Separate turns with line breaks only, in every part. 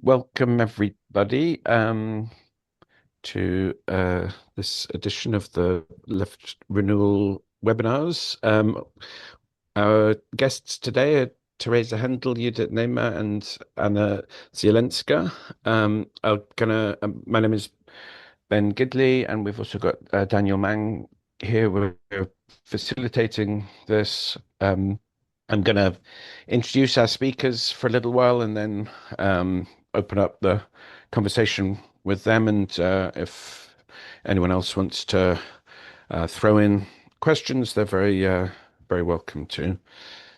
Welcome everybody to this edition of the Left Renewal webinars. Our guests today are Tereza Hendl, Yudit and Anna Zielinska. My name is Ben Gidley, and we've also got Daniel Mang here. We're facilitating this. I'm going to introduce our speakers for a little while and then open up the conversation with them. And if anyone else wants to throw in questions, they're very welcome to.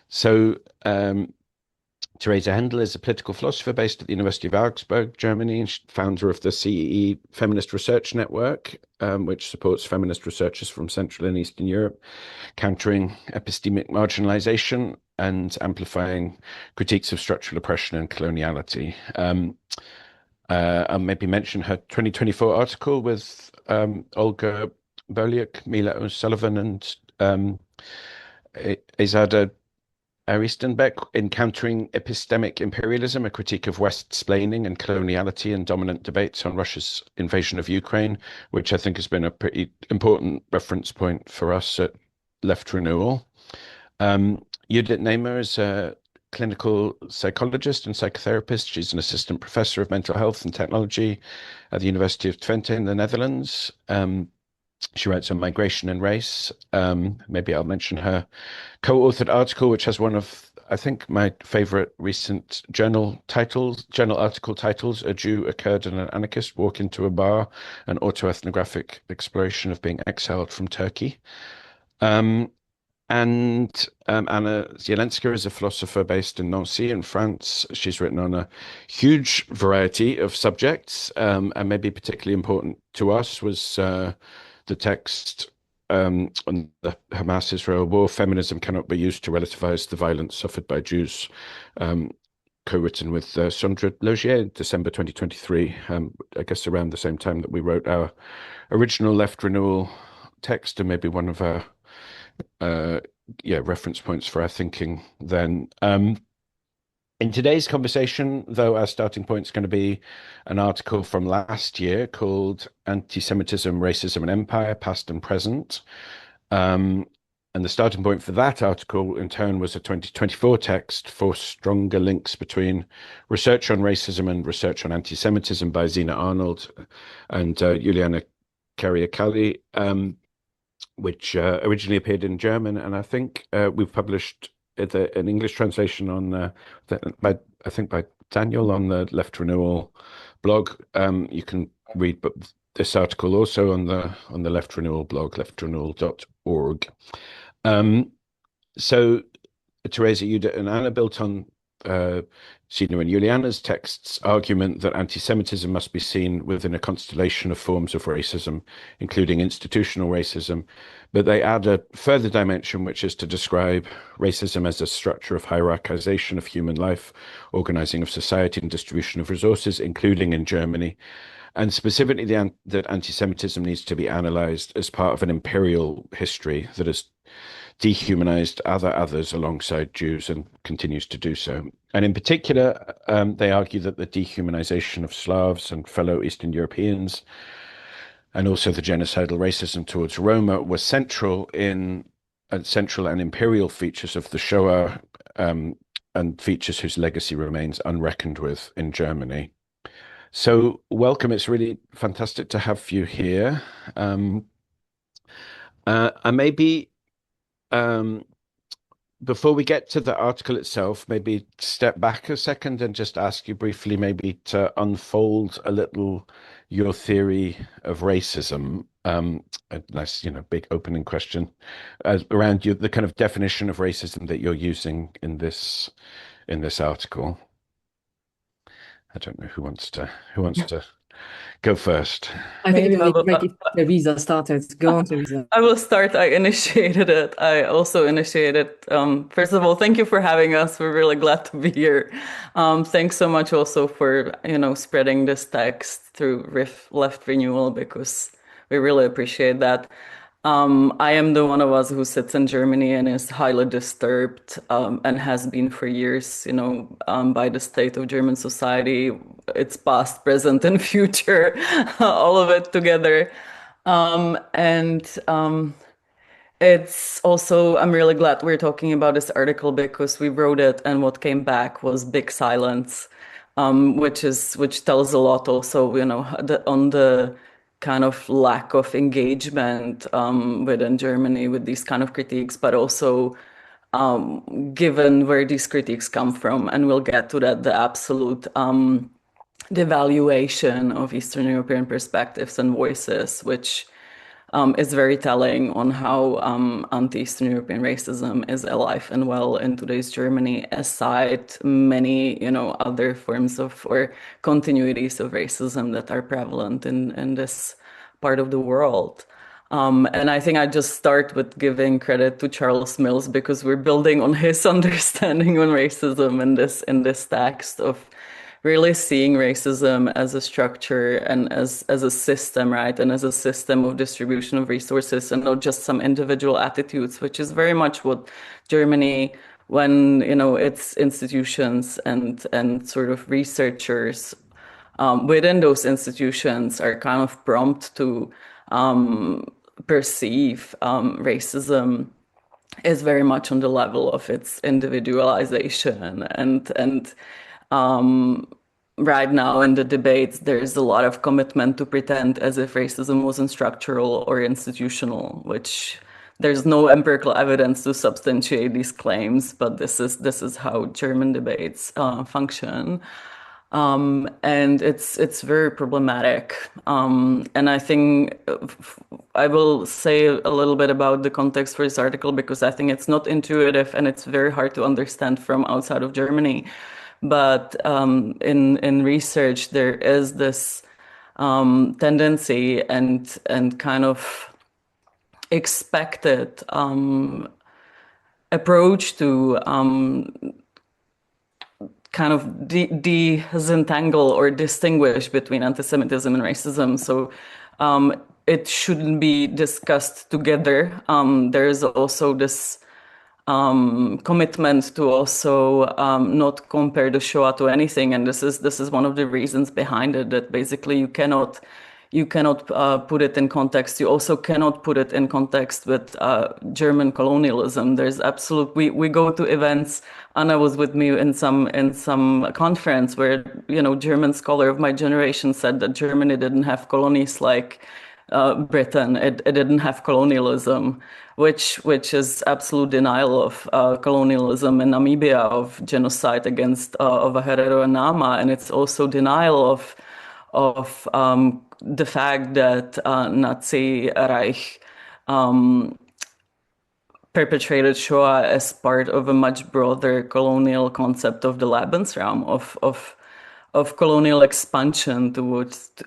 So, Tereza Hendl is a political philosopher based at the University of Augsburg, Germany, and founder of the CEE Feminist Research Network, which supports feminist researchers from Central and Eastern Europe, countering epistemic marginalization and amplifying critiques of structural oppression and coloniality. I'll maybe mention her 2024 article with Olga Boliak, Mila O'Sullivan, and Izada Aristenbeck, Encountering Epistemic Imperialism, a critique of West-splaining and coloniality and dominant debates on Russia's invasion of Ukraine, which I think has been a pretty important reference point for us at Left Renewal. Yudit is a clinical psychologist and psychotherapist. She's an assistant professor of mental health and technology at the University of Twente in the Netherlands. She writes on migration and race. Maybe I'll mention her co-authored article, which has one of, I think, my favorite recent journal article titles: A Jew, a Kurd, and an Anarchist Walk into a Bar, an autoethnographic exploration of being exiled from Turkey. Anna Zielinska is a philosopher based in Nancy in France. She's written on a huge variety of subjects, and maybe particularly important to us was the text on the Hamas-Israel war, Feminism Cannot Be Used to Relativize the Violence Suffered by Jews, co-written with Sandra Logier in December 2023, I guess around the same time that we wrote our original Left Renewal text, and maybe one of our reference points for our thinking then. In today's conversation, though, our starting point is going to be an article from last year called Antisemitism, Racism and Empire, Past and Present. And the starting point for that article, in turn, was a 2024 text for stronger links between research on racism and research on anti-Semitism by Zina Arnold and Juliana Kariakali, which originally appeared in German. And I think we've published an English translation on by Daniel on the Left Renewal blog. You can read this article also on the Left Renewal blog, leftrenewal.org. So Tereza, Yudit, and Anna built on Sina and Juliana's text's argument that anti-Semitism must be seen within a constellation of forms of racism, including institutional racism, but they add a further dimension, which is to describe racism as a structure of hierarchization of human life, organizing of society, and distribution of resources, including in Germany, and specifically that anti-Semitism needs to be analyzed as part of an imperial history that has dehumanized others alongside Jews and continues to do so. And in particular, they argue that the dehumanization of Slavs and fellow Eastern Europeans, and also the genocidal racism towards Roma, were central and imperial features of the Shoah, and features whose legacy remains unreckoned with in Germany. So welcome. It's really fantastic to have you here. I maybe before we get to the article itself, maybe step back a second and just ask you briefly maybe to unfold a little your theory of racism. A nice, big opening question around the kind of definition of racism that you're using in this article. I don't know who wants to go first.
I think it would be great if Tereza started. Go on, Tereza.
I will start. I initiated it. I also initiated. First of all, thank you for having us. We're really glad to be here. Thanks so much also for spreading this text through Left Renewal, because we really appreciate that. I am the one of us who sits in Germany and is highly disturbed, and has been for years, by the state of German society, its past, present, and future, all of it together. And it's also, I'm really glad we're talking about this article because we wrote it and what came back was big silence, which tells a lot also, on the kind of lack of engagement within Germany with these kind of critiques, but also given where these critiques come from, and we'll get to that, the absolute devaluation of Eastern European perspectives and voices, which is very telling on how anti-Eastern European racism is alive and well in today's Germany, aside many, other forms of or continuities of racism that are prevalent in this part of the world. And I think I just start with giving credit to Charles Mills because we're building on his understanding on racism in this text of really seeing racism as a structure and as a system, right? And as a system of distribution of resources and not just some individual attitudes, which is very much what Germany, when, its institutions and sort of researchers within those institutions are kind of prompt to perceive racism is very much on the level of its individualization and right now in the debates, there's a lot of commitment to pretend as if racism wasn't structural or institutional, which there's no empirical evidence to substantiate these claims, but this is how German debates function. And it's very problematic. And I think I will say a little bit about the context for this article because I think it's not intuitive and it's very hard to understand from outside of Germany. But in research, there is this tendency and kind of expected approach to kind of disentangle or distinguish between anti-Semitism and racism. So it shouldn't be discussed together. There is also this commitment to also not compare the Shoah to anything, and this is one of the reasons behind it. That basically you cannot put it in context. You also cannot put it in context with German colonialism. There's we go to events. Anna was with me in some conference where German scholar of my generation said that Germany didn't have colonies like Britain. It didn't have colonialism, which is absolute denial of colonialism in Namibia, of genocide against Herero and Nama, and it's also denial of the fact that Nazi Reich perpetrated Shoah as part of a much broader colonial concept of the Lebensraum, of colonial expansion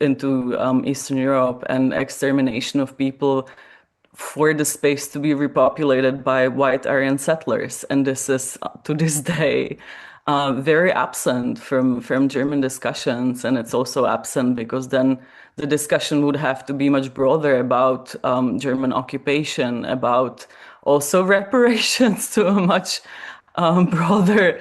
into Eastern Europe and extermination of people for the space to be repopulated by white Aryan settlers. And this is, to this day, very absent from German discussions. And it's also absent because then the discussion would have to be much broader about German occupation, about also reparations to a much broader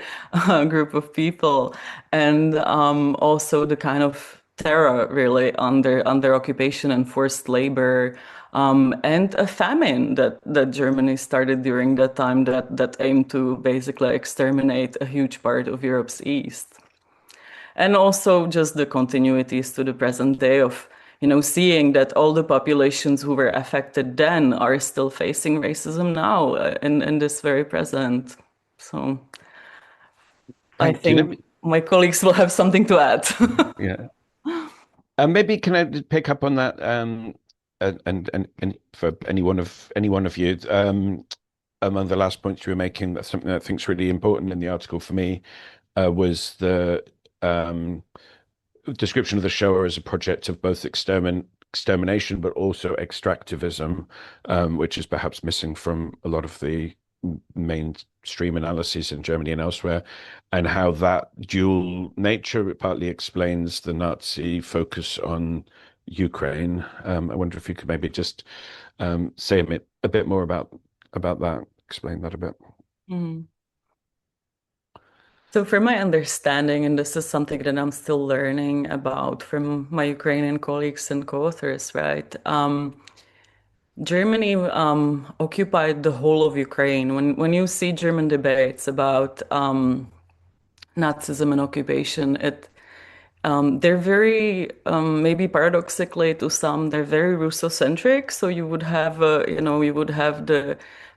group of people, and also the kind of terror really under occupation and forced labor, and a famine that Germany started during that time that aimed to basically exterminate a huge part of Europe's east. And also just the continuities to the present day of seeing that all the populations who were affected then are still facing racism now in this very present. So I think my colleagues will have something to add.
Yeah. Maybe can I pick up on that and for any one of you, among the last points you were making, that's something that I think is really important in the article for me, was the description of the Shoah as a project of both extermination but also extractivism, which is perhaps missing from a lot of the mainstream analyses in Germany and elsewhere, and how that dual nature partly explains the Nazi focus on Ukraine. I wonder if you could maybe just say a bit more about that, explain that a bit.
Mm. So from my understanding, and this is something that I'm still learning about from my Ukrainian colleagues and co-authors, right? Germany occupied the whole of Ukraine. When you see German debates about Nazism and occupation, they're very, maybe paradoxically to some, they're very Russocentric. So you would have, you would have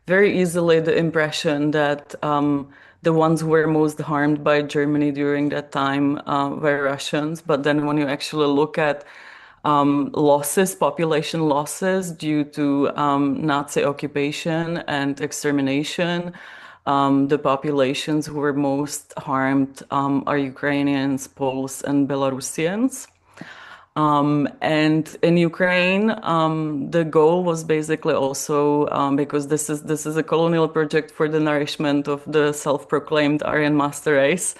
very easily the impression that the ones who were most harmed by Germany during that time were Russians. But then when you actually look at population losses due to Nazi occupation and extermination, the populations who were most harmed are Ukrainians, Poles, and Belarusians. And in Ukraine, the goal was basically also because this is a colonial project for the nourishment of the self-proclaimed Aryan master race.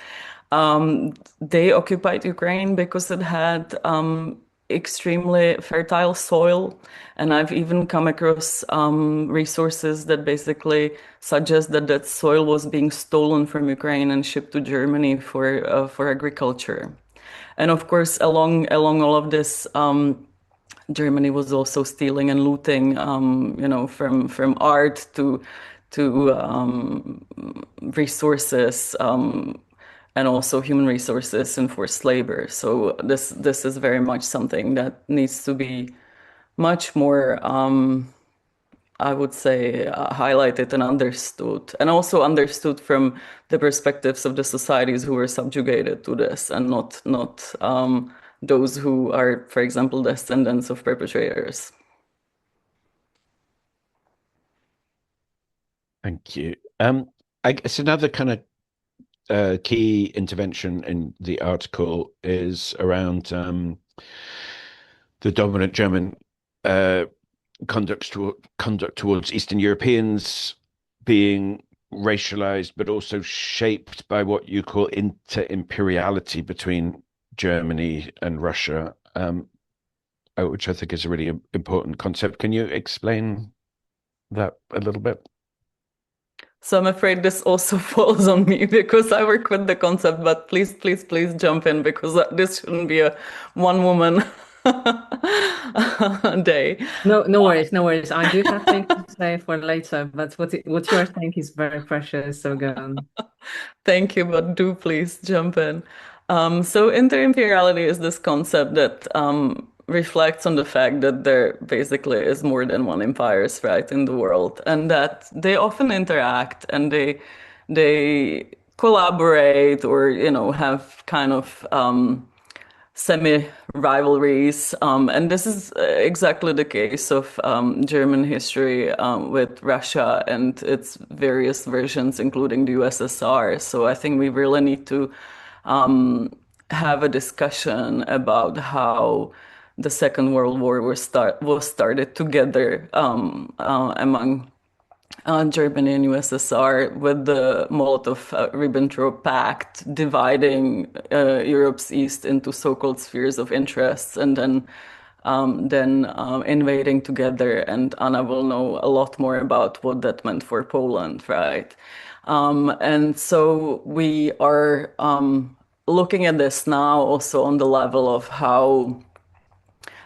They occupied Ukraine because it had extremely fertile soil, and I've even come across resources that basically suggest that that soil was being stolen from Ukraine and shipped to Germany for agriculture. And of course, along all of this, Germany was also stealing and looting, from art to resources, and also human resources and forced labor. So this is very much something that needs to be much more, I would say, highlighted and understood, and also understood from the perspectives of the societies who were subjugated to this, and not those who are, for example, descendants of perpetrators.
Thank you. I guess another kind of key intervention in the article is around the dominant German conduct towards Eastern Europeans being racialized, but also shaped by what you call inter-imperiality between Germany and Russia, which I think is a really important concept. Can you explain that a little bit?
So I'm afraid this also falls on me because I work with the concept, but please, please, please jump in because this shouldn't be a one-woman day.
No, no worries, no worries. I do have things to say for later, but what you are saying is very precious. So go on.
Thank you, but do please jump in. So inter-imperiality is this concept that reflects on the fact that there basically is more than one empires, right, in the world, and that they often interact and they collaborate or have kind of semi-rivalries. And this is exactly the case of German history with Russia and its various versions, including the USSR. So I think we really need to have a discussion about how the Second World War was started together among Germany and USSR with the Molotov-Ribbentrop Pact dividing Europe's East into so-called spheres of interests, and then invading together. And Anna will know a lot more about what that meant for Poland, right? And so we are looking at this now also on the level of how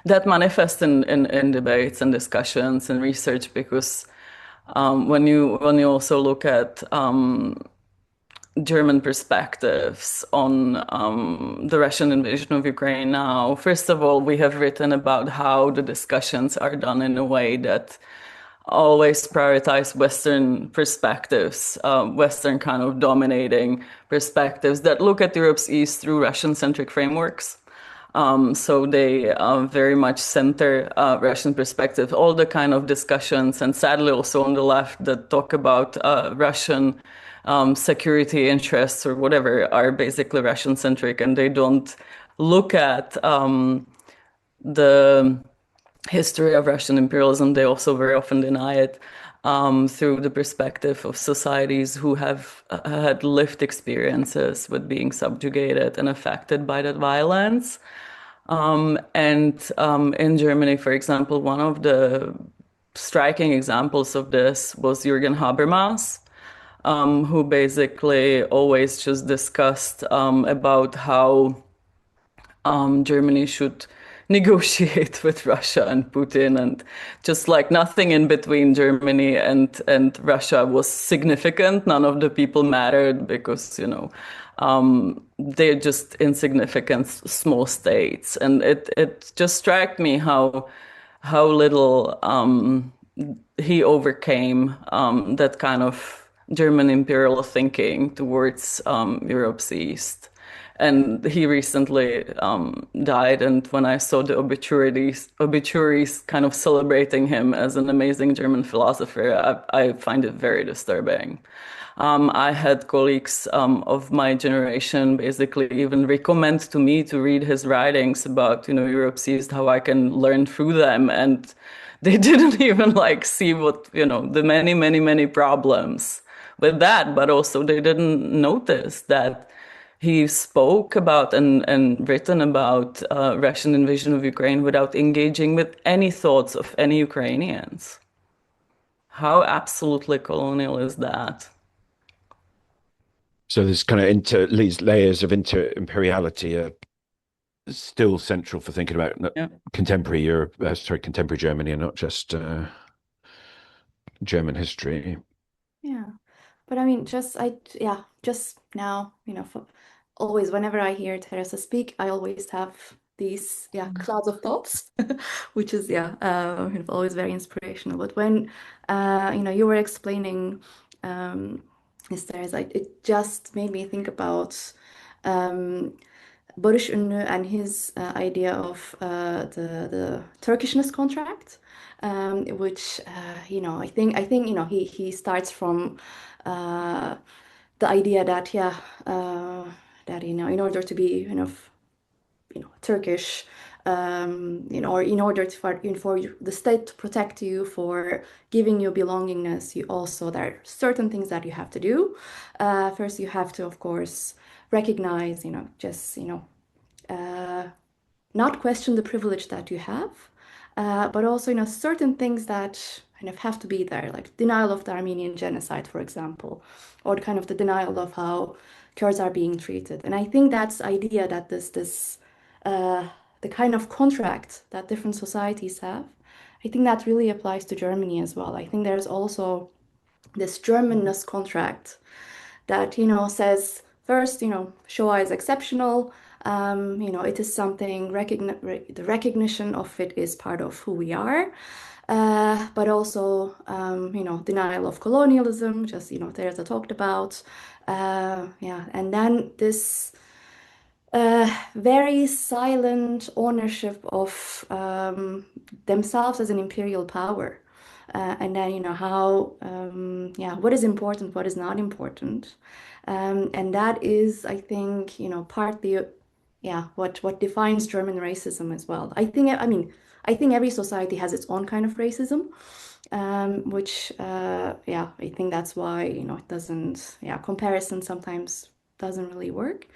that manifests in debates and discussions and research, because when you also look at German perspectives on the Russian invasion of Ukraine now, first of all, we have written about how the discussions are done in a way that always prioritize Western perspectives, Western kind of dominating perspectives that look at Europe's East through Russian-centric frameworks. So they very much center Russian perspective, all the kind of discussions, and sadly also on the left, that talk about Russian security interests or whatever are basically Russian-centric, and they don't look at the history of Russian imperialism. They also very often deny it through the perspective of societies who have had lived experiences with being subjugated and affected by that violence. In Germany, for example, one of the striking examples of this was Jürgen Habermas, who basically always just discussed about how Germany should negotiate with Russia and Putin, and just like nothing in between Germany and Russia was significant. None of the people mattered because, they're just insignificant small states. And it just struck me how little he overcame that kind of German imperial thinking towards Europe's East. And he recently died, and when I saw the obituaries kind of celebrating him as an amazing German philosopher, I find it very disturbing. I had colleagues of my generation basically even recommend to me to read his writings about, Europe's East, how I can learn through them, and they didn't even see what, the many, many, many problems with that, but also they didn't notice that he spoke about and written about Russian invasion of Ukraine without engaging with any thoughts of any Ukrainians. How absolutely colonial is that?
So there's kind of these layers of inter-imperiality are still central for thinking about contemporary Europe, contemporary Germany, and not just German history.
Yeah, but I mean, just now, always whenever I hear Tereza speak, I always have these clouds of thoughts, which is always very inspirational. But when you were explaining this, Tereza, it just made me think about Barış Ünlü and his idea of the Turkishness contract, which I think he starts from the idea that that in order to be Turkish, or in order for the state to protect you, for giving you belongingness, there are certain things that you have to do. First, you have to, of course, recognize, not question the privilege that you have, but also, certain things that kind of have to be there, like denial of the Armenian genocide, for example, or kind of the denial of how Kurds are being treated. And I think that's idea that the kind of contract that different societies have, I think that really applies to Germany as well. I think there's also this Germanness contract that, says first, Shoah is exceptional. It is something, the recognition of it is part of who we are. But also, denial of colonialism, just, Tereza talked about. And then this very silent ownership of themselves as an imperial power. And then, how, what is important, what is not important. And that is, I think, partly, what defines German racism as well. I think every society has its own kind of racism, which, I think that's why, it doesn't, comparison sometimes doesn't really work.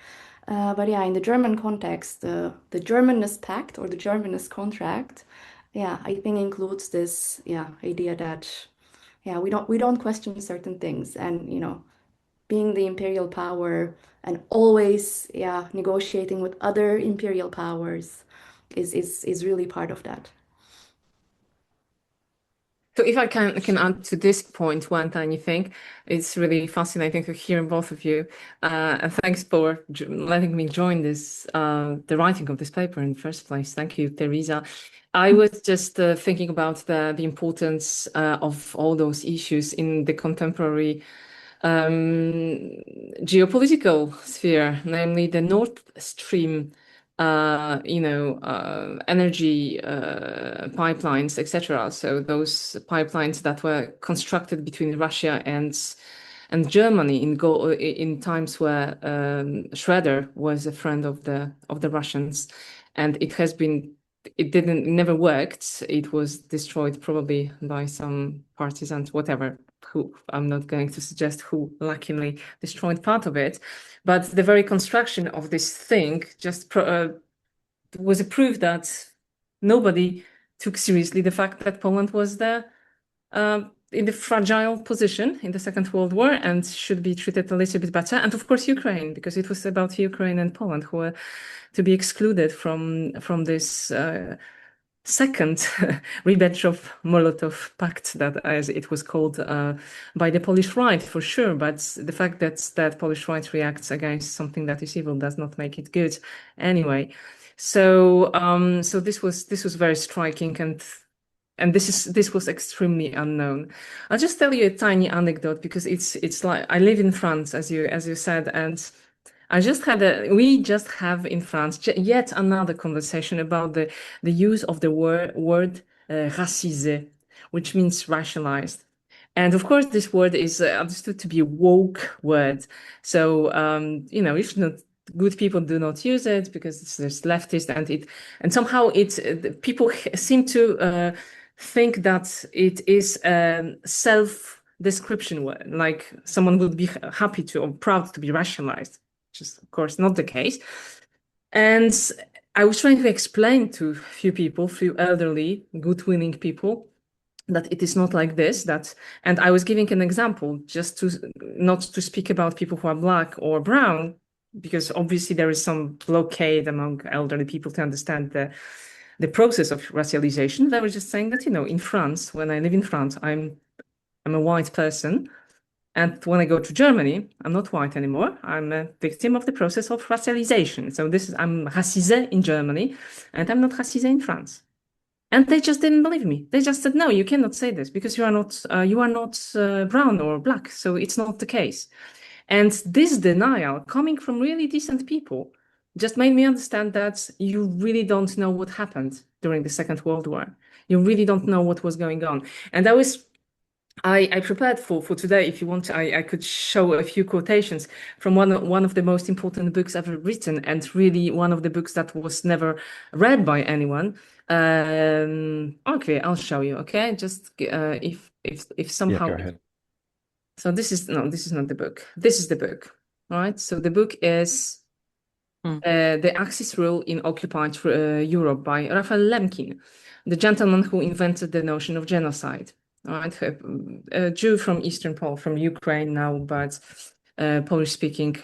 But in the German context, the Germanness Pact or the Germanness contract, I think includes this, idea that, we don't question certain things, and being the imperial power and always, negotiating with other imperial powers is really part of that.
So if I can add to this point one tiny thing, it's really fascinating to hear both of you, and thanks for letting me join this the writing of this paper in the first place. Thank you, Tereza. I was just thinking about the importance of all those issues in the contemporary geopolitical sphere, namely the Nord Stream energy pipelines, etc. So those pipelines that were constructed between Russia and Germany in times where Schroeder was a friend of the Russians, and it never worked. It was destroyed probably by some partisans, whatever. Who I'm not going to suggest who luckily destroyed part of it, but the very construction of this thing just was a proof that nobody took seriously the fact that Poland was there in the fragile position in the Second World War and should be treated a little bit better. And of course, Ukraine, because it was about Ukraine and Poland who were to be excluded from this second Ribbentrop-Molotov Pact, that as it was called by the Polish right, for sure. But the fact that Polish right reacts against something that is evil does not make it good, anyway. So so this was very striking, and this was extremely unknown. I'll just tell you a tiny anecdote because it's like I live in France, as you said, and we just have in France yet another conversation about the use of the word racisé, which means racialized. And of course, this word is understood to be a woke word. So, if not good people do not use it because it's leftist and somehow people seem to think that it is a self-description word, like someone would be happy to or proud to be racialized, which is of course not the case. And I was trying to explain to a few elderly, good-willing people, that it is not like this, and I was giving an example just to not to speak about people who are black or brown, because obviously there is some blockade among elderly people to understand the process of racialization. I was just saying that, in France, when I live in France, I'm a white person. And when I go to Germany, I'm not white anymore. I'm a victim of the process of racialization. So I'm racisé in Germany, and I'm not racisé in France. And they just didn't believe me. They just said, no, you cannot say this because you are not brown or black. So it's not the case. And this denial coming from really decent people just made me understand that you really don't know what happened during the Second World War. You really don't know what was going on. And I prepared for today. If you want, I could show a few quotations from one of the most important books ever written, and really one of the books that was never read by anyone. Okay, I'll show you. Okay, just if somehow.
Yeah, go ahead.
So this is not the book. This is the book. All right. So the book is The Axis Rule in Occupied Europe by Raphael Lemkin, the gentleman who invented the notion of genocide. All right. A Jew from Eastern Pole, from Ukraine now, but Polish-speaking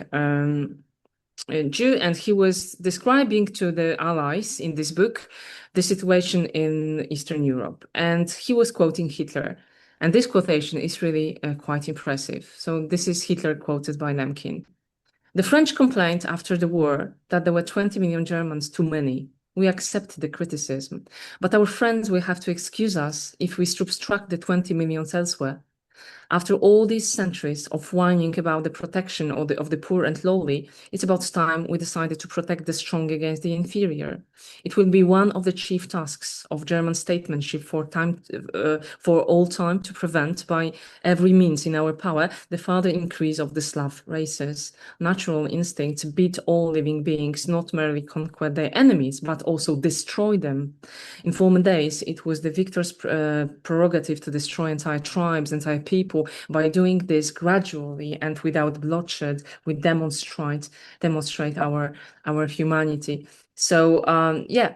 Jew, and he was describing to the Allies in this book the situation in Eastern Europe, and he was quoting Hitler. And this quotation is really quite impressive. So this is Hitler quoted by Lemkin. The French complained after the war that there were 20 million Germans too many. We accept the criticism, but our friends will have to excuse us if we subtract the 20 million elsewhere. After all these centuries of whining about the protection of the poor and lowly, it's about time we decided to protect the strong against the inferior. It will be one of the chief tasks of German statesmanship for all time to prevent, by every means in our power, the further increase of the Slav races. Natural instincts beat all living beings, not merely conquer their enemies, but also destroy them. In former days, it was the victor's prerogative to destroy entire tribes, entire people. By doing this gradually and without bloodshed, we demonstrate our humanity. So yeah.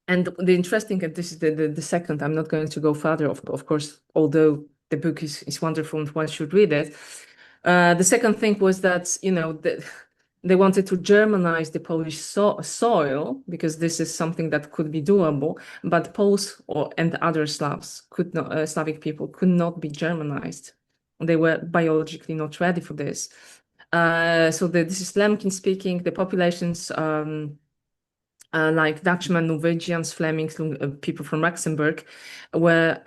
And the interesting, and this is the second, I'm not going to go further, of course, although the book is wonderful and one should read it. The second thing was that, they wanted to Germanize the Polish soil, because this is something that could be doable, but Poles and other Slavs Slavic people could not be Germanized. They were biologically not ready for this. So this is Lemkin speaking. The populations like Dutchmen, Norwegians, Flemings, people from Luxembourg, were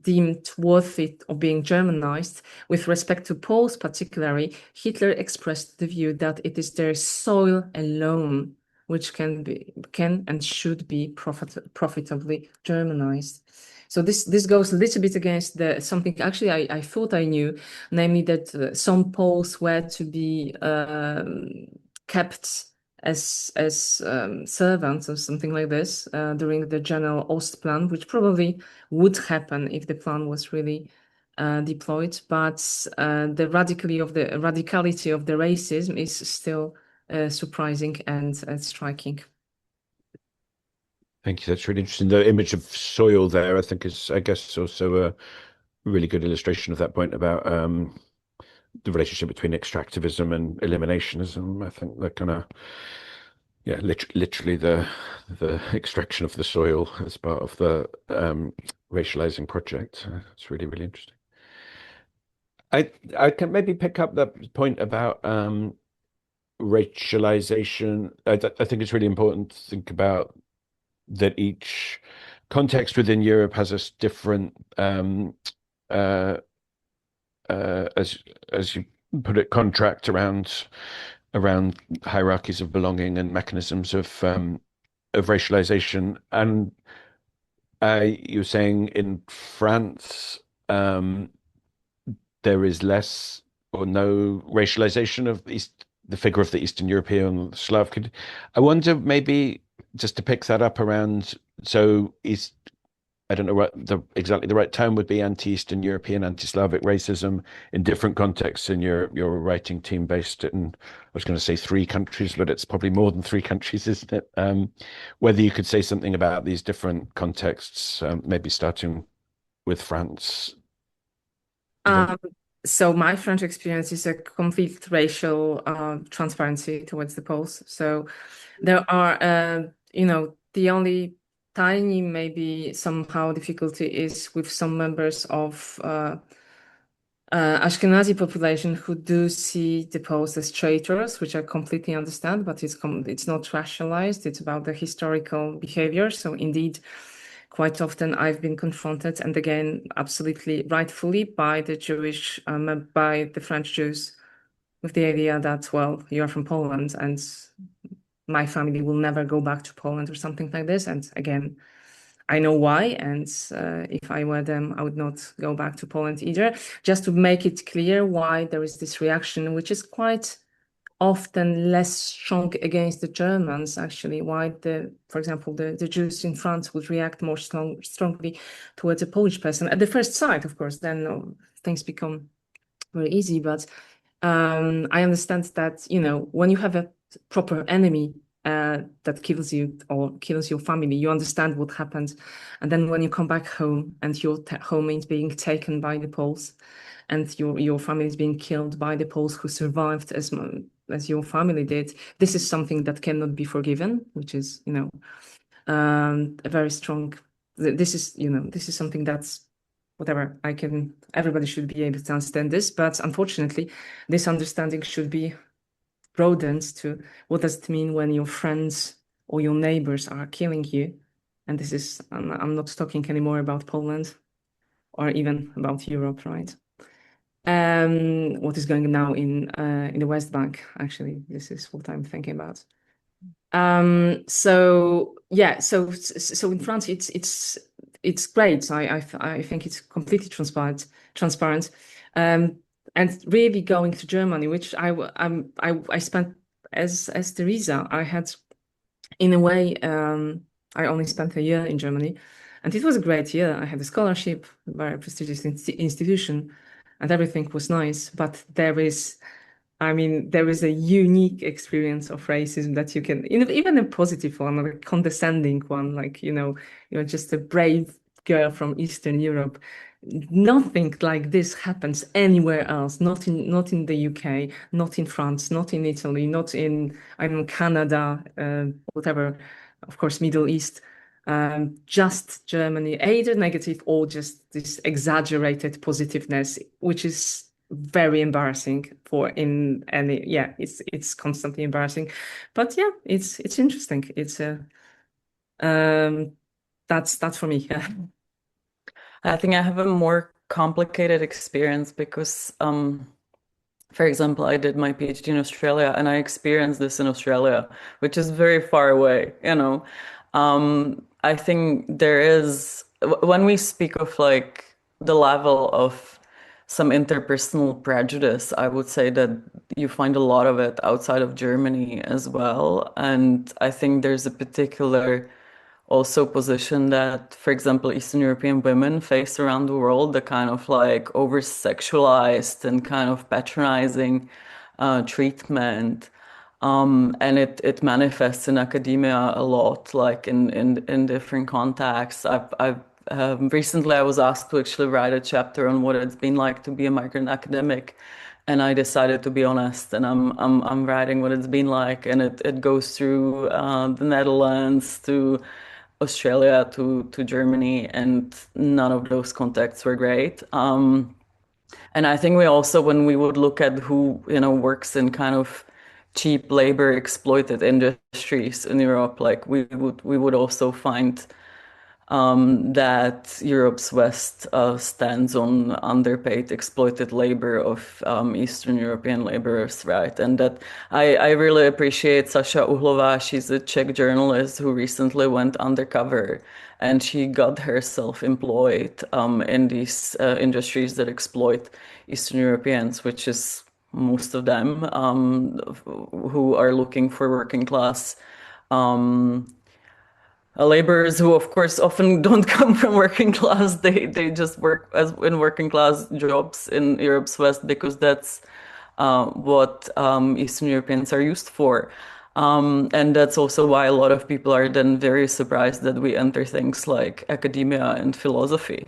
deemed worthy of being Germanized. With respect to Poles particularly, Hitler expressed the view that it is their soil alone which can and should be profitably Germanized. So this goes a little bit against something actually I thought I knew, namely that some Poles were to be kept as servants or something like this during the general Ostplan, which probably would happen if the plan was really deployed. But the radicality of the racism is still surprising and striking.
Thank you. That's really interesting. The image of soil there, I think, is, I guess, also a really good illustration of that point about the relationship between extractivism and eliminationism. I think they're kind of, yeah, literally the extraction of the soil as part of the racializing project. It's really, really interesting. I can maybe pick up that point about racialization. I think it's really important to think about that each context within Europe has a different, uh, as you put it, contract around hierarchies of belonging and mechanisms of racialization. And you were saying in France, there is less or no racialization of the figure of the Eastern European Slav kid. I wonder, maybe just to pick that up around, so is, I don't know what exactly the right term would be, anti-Eastern European, anti-Slavic racism in different contexts in your writing team based in, I was going to say 3 countries, but it's probably more than 3 countries, isn't it? Whether you could say something about these different contexts, maybe starting with France.
So my French experience is a complete racial transparency towards the Poles. So there are, the only tiny maybe somehow difficulty is with some members of Ashkenazi population who do see the Poles as traitors, which I completely understand, but it's not rationalized. It's about the historical behavior. So indeed, quite often I've been confronted, and again, absolutely rightfully, by by the French Jews, with the idea that, well, you are from Poland and my family will never go back to Poland or something like this. And again, I know why, and if I were them, I would not go back to Poland either. Just to make it clear why there is this reaction, which is quite often less strong against the Germans, actually, why for example, the Jews in France would react more strongly towards a Polish person. At the first sight, of course, then things become very easy. But I understand that, when you have a proper enemy that kills you or kills your family, you understand what happened. And then when you come back home and your home is being taken by the Poles and your family is being killed by the Poles who survived as your family did, this is something that cannot be forgiven, which is, a very strong, this is something that's whatever, everybody should be able to understand this, but unfortunately, this understanding should be broadened to what does it mean when your friends or your neighbors are killing you. And this is, I'm not talking anymore about Poland or even about Europe, right? What is going on now in the West Bank, actually, this is what I'm thinking about. So yeah, so in France, it's great. I think it's completely transparent. And really going to Germany, which I spent as Tereza, I had, in a way, I only spent a year in Germany, and it was a great year. I had a scholarship, a very prestigious institution, and everything was nice. But there is a unique experience of racism that you can, even a positive one, or a condescending one, like, you're just a brave girl from Eastern Europe. Nothing like this happens anywhere else, not in the UK, not in France, not in Italy, not in, I don't know, Canada, whatever, of course, Middle East. Just Germany, either negative or just this exaggerated positiveness, which is very embarrassing it's constantly embarrassing. But yeah, it's interesting. It's that's for me.
I think I have a more complicated experience because, for example, I did my PhD in Australia and I experienced this in Australia, which is very far away, I think there is, when we speak of like the level of some interpersonal prejudice, I would say that you find a lot of it outside of Germany as well. And I think there's a particular also position that, for example, Eastern European women face around the world, the kind of like over-sexualized and kind of patronizing treatment. And it manifests in academia a lot, like in different contexts. Recently I was asked to actually write a chapter on what it's been like to be a migrant academic, and I decided to be honest, and I'm writing what it's been like, and it goes through the Netherlands to Australia to Germany, and none of those contexts were great. And I think we also, when we would look at who, works in kind of cheap labor exploited industries in Europe, like we would also find that Europe's West stands on underpaid, exploited labor of Eastern European laborers, right? And that I really appreciate Sasha Uhlova. She's a Czech journalist who recently went undercover, and she got herself employed in these industries that exploit Eastern Europeans, which is most of them who are looking for working class laborers who, of course, often don't come from working class. They just work as in working class jobs in Europe's West because that's what Eastern Europeans are used for. And that's also why a lot of people are then very surprised that we enter things like academia and philosophy.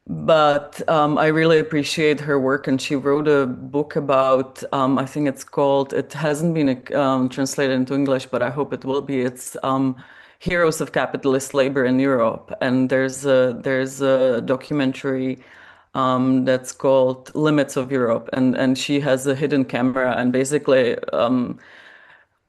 But I really appreciate her work, and she wrote a book about, I think it's called, it hasn't been translated into English, but I hope it will be. It's Heroes of Capitalist Labor in Europe. And there's a documentary that's called Limits of Europe. And she has a hidden camera, and basically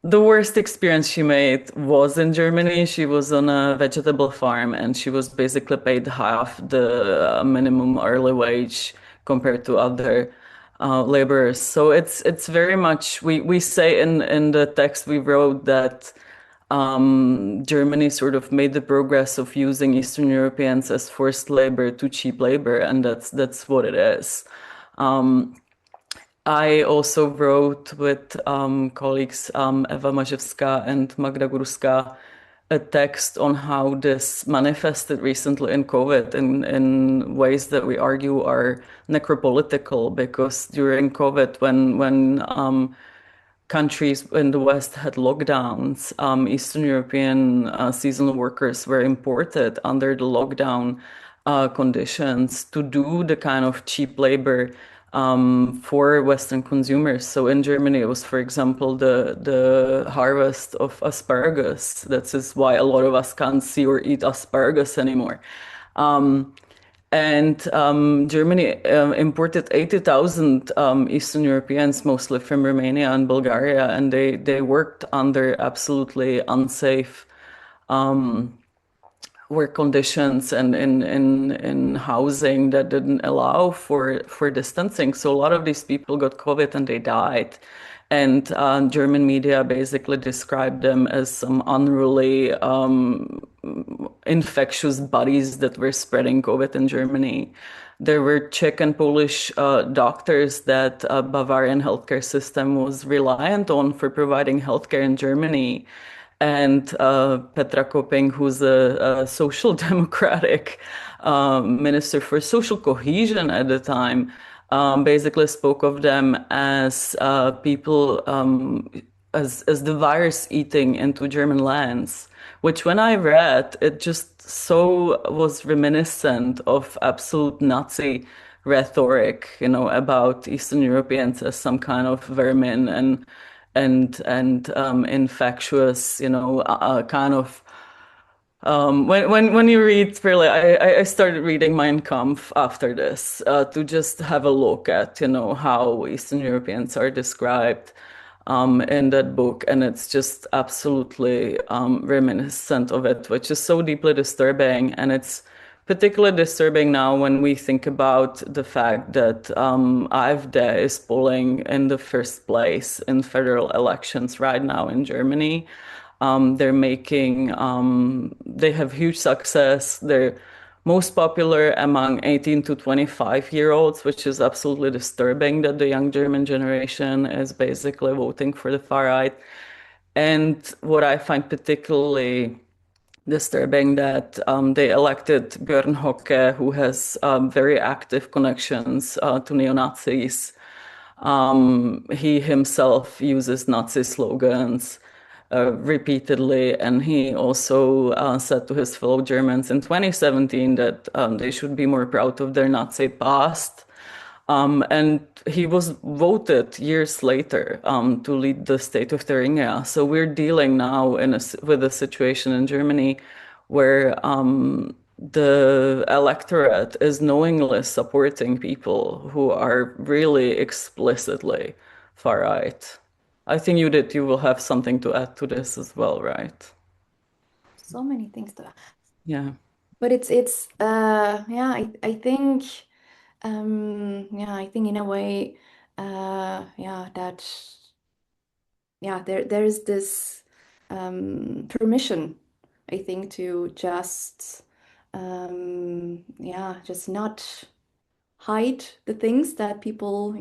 the worst experience she made was in Germany. She was on a vegetable farm, and she was basically paid half the minimum hourly wage compared to other laborers. So it's very much, we say in the text we wrote that Germany sort of made the progress of using Eastern Europeans as forced labor to cheap labor, and that's what it is. I also wrote with colleagues Eva Maževská and Magda Gurska a text on how this manifested recently in COVID in ways that we argue are necropolitical, because during COVID, when countries in the West had lockdowns, Eastern European seasonal workers were imported under the lockdown conditions to do the kind of cheap labor for Western consumers. So in Germany, it was, for example, the harvest of asparagus. That's why a lot of us can't see or eat asparagus anymore. And Germany imported 80,000 Eastern Europeans, mostly from Romania and Bulgaria, and they worked under absolutely unsafe work conditions and in housing that didn't allow for distancing. So a lot of these people got COVID and they died. And German media basically described them as some unruly, infectious bodies that were spreading COVID in Germany. There were Czech and Polish doctors that Bavarian healthcare system was reliant on for providing healthcare in Germany. And Petra Koping, who's a social democratic minister for social cohesion at the time, basically spoke of them as people, as the virus eating into German lands, which when I read, it just so was reminiscent of absolute Nazi rhetoric, about Eastern Europeans as some kind of vermin and infectious, kind of. When you read, really, I started reading Mein Kampf after this to just have a look at, how Eastern Europeans are described in that book, and it's just absolutely reminiscent of it, which is so deeply disturbing. And it's particularly disturbing now when we think about the fact that AfD is polling in the first place in federal elections right now in Germany. They have huge success. They're most popular among 18 to 25-year-olds, which is absolutely disturbing that the young German generation is basically voting for the far right. And what I find particularly disturbing that they elected Björn Höcke, who has very active connections to neo-Nazis, He himself uses Nazi slogans repeatedly, and he also said to his fellow Germans in 2017 that they should be more proud of their Nazi past. And he was voted years later to lead the state of Thuringia. So we're dealing now with a situation in Germany where the electorate is knowingly supporting people who are really explicitly far right. I think Judith, you will have something to add to this as well, right?
So many things to.
Yeah.
But it's yeah, I think yeah, I think in a way yeah, that yeah, there's this permission, I think, to just yeah, just not hide the things that people,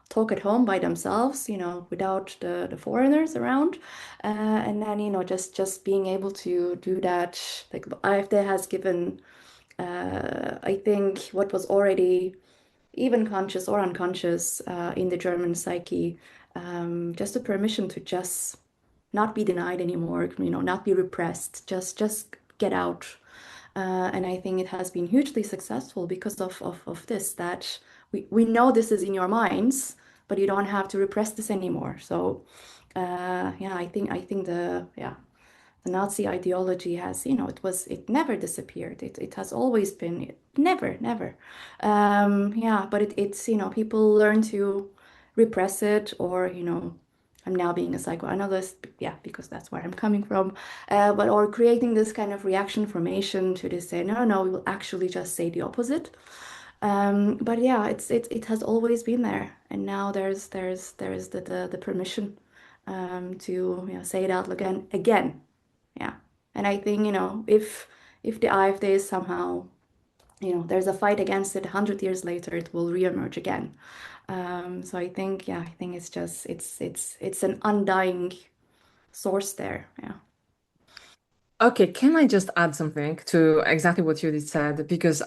talk at home by themselves, without the foreigners around. And then, just being able to do that, like the AfD has given, I think, what was already even conscious or unconscious in the German psyche, just a permission to just not be denied anymore, not be repressed, just get out. And I think it has been hugely successful because of this, that we know this is in your minds, but you don't have to repress this anymore. So yeah, I think the Nazi ideology has, it never disappeared. It has always been, never. Yeah, but it's, people learn to repress it, or, I'm now being a psychoanalyst, yeah, because that's where I'm coming from. But or creating this kind of reaction formation to this, say, no, we will actually just say the opposite. But yeah, it has always been there, and now there's the permission to, say it out again. Yeah. And I think, if the AfD is somehow, there's a fight against it 100 years later, it will reemerge again. So I think, yeah, I think it's just it's an undying source there. Yeah.
Okay, can I just add something to exactly what Judith said? Because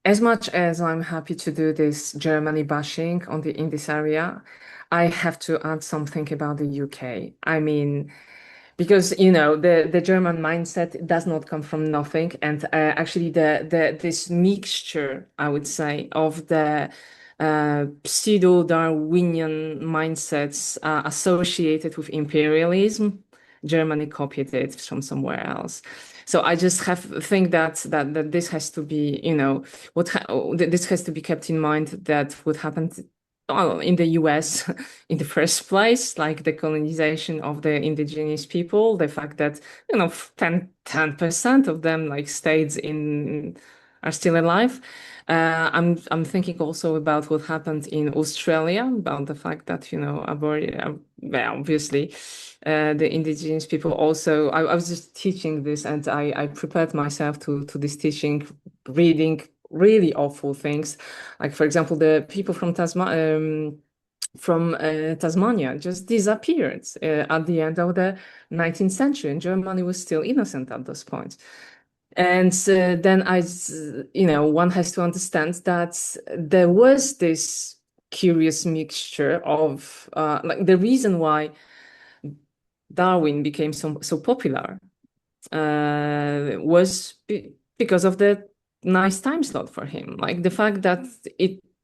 as much as I'm happy to do this Germany bashing in this area, I have to add something about the UK. I mean, because the German mindset does not come from nothing, and actually this mixture, I would say, of the pseudo-Darwinian mindsets associated with imperialism, Germany copied it from somewhere else. So I just think that this has to be, this has to be kept in mind, that what happened in the US in the first place, like the colonization of the indigenous people, the fact that 10% of them are still alive. I'm thinking also about what happened in Australia, about the fact that obviously the indigenous people also. I was just teaching this, and I prepared myself to this teaching, reading really awful things, like for example the people from Tasmania just disappeared at the end of the 19th century, and Germany was still innocent at this point. And then one has to understand that there was this curious mixture of like the reason why Darwin became so popular was because of the nice time slot for him. Like the fact that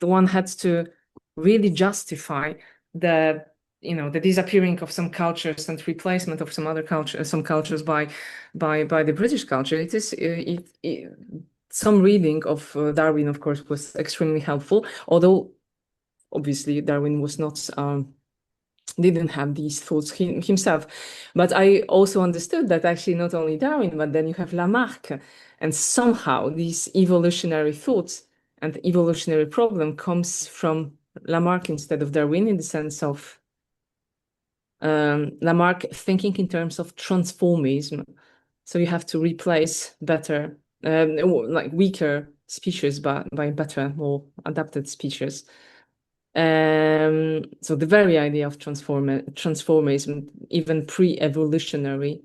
one had to really justify the disappearing of some cultures and replacement of some cultures by the British culture. Some reading of Darwin, of course, was extremely helpful, although obviously Darwin was not didn't have these thoughts himself. But I also understood that actually not only Darwin, but then you have Lamarck, and somehow these evolutionary thoughts and evolutionary problem comes from Lamarck instead of Darwin, in the sense of Lamarck thinking in terms of transformism. So you have to replace better, like weaker species by better, more adapted species. So the very idea of transformism, even pre-evolutionary,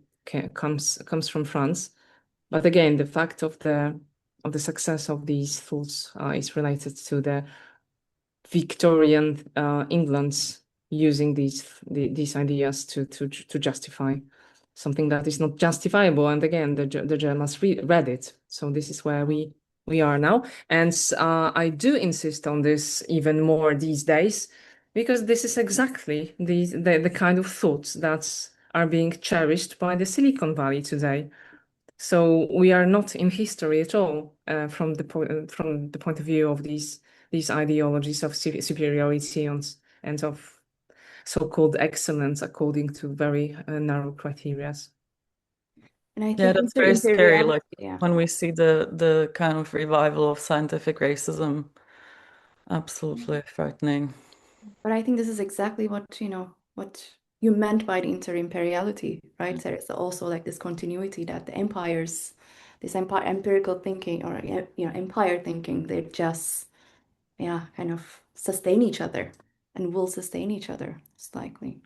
comes from France. But again, the fact of the success of these thoughts is related to the Victorian England's using these ideas to justify something that is not justifiable. And again, the Germans read it. So this is where we are now. And I do insist on this even more these days, because this is exactly the kind of thoughts that are being cherished by the Silicon Valley today. So we are not in history at all from the point of view of these ideologies of superiority and of so-called excellence according to very narrow criteria.
And I
Yeah,
think
that's very scary. Like
yeah.
when we see the kind of revival of scientific racism, absolutely frightening.
But I think this is exactly what, what you meant by the inter-imperiality, right? There is also like this continuity that the empires, this empirical thinking or, empire thinking, they just, kind of sustain each other and will sustain each other, most likely.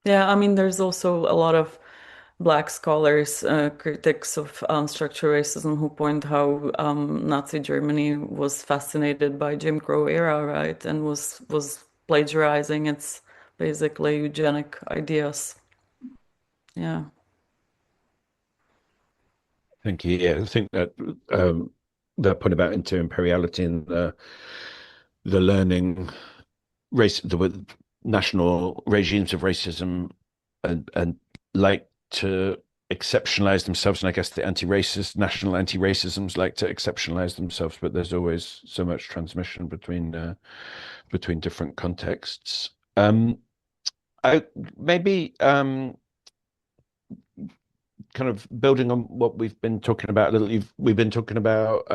Yeah, I mean, there's also a lot of Black scholars, critics of structural racism, who point how Nazi Germany was fascinated by Jim Crow era, right, and was plagiarizing its basically eugenic ideas. Yeah.
Thank you. Yeah, I think that the point about inter-imperiality and the learning the national regimes of racism and like to exceptionalize themselves, and I guess the national anti-racisms like to exceptionalize themselves, but there's always so much transmission between different contexts. I maybe kind of building on what we've been talking about a little. We've been talking about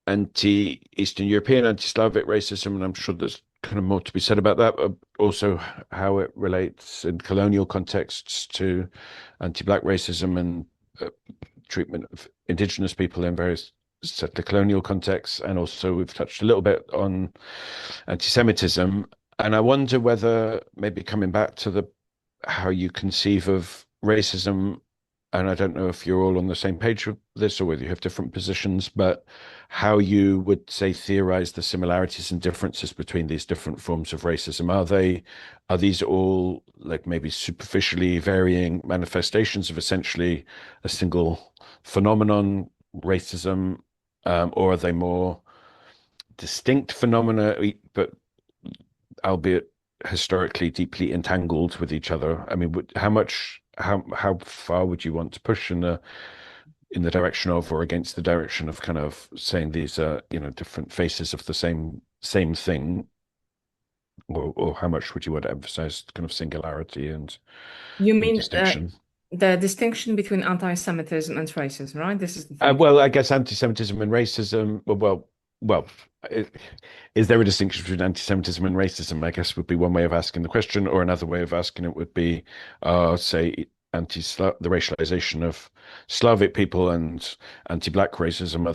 anti-Eastern European, anti-Slavic racism, and I'm sure there's kind of more to be said about that, but also how it relates in colonial contexts to anti-Black racism and treatment of indigenous people in various settler colonial contexts. And also we've touched a little bit on anti-Semitism. And I wonder whether maybe coming back to how you conceive of racism, and I don't know if you're all on the same page with this or whether you have different positions, but how you would say theorize the similarities and differences between these different forms of racism. Are these all like maybe superficially varying manifestations of essentially a single phenomenon, racism, or are they more distinct phenomena, but albeit historically deeply entangled with each other? I mean, how far would you want to push in the direction of or against the direction of kind of saying these are different faces of the same thing, or how much would you want to emphasize kind of singularity and
You mean
distinction?
the distinction between anti-Semitism and racism, right? This is the thing.
Well, I guess anti-Semitism and racism. Well, is there a distinction between anti-Semitism and racism? I guess would be one way of asking the question, or another way of asking it would be, say, the racialization of Slavic people and anti-Black racism.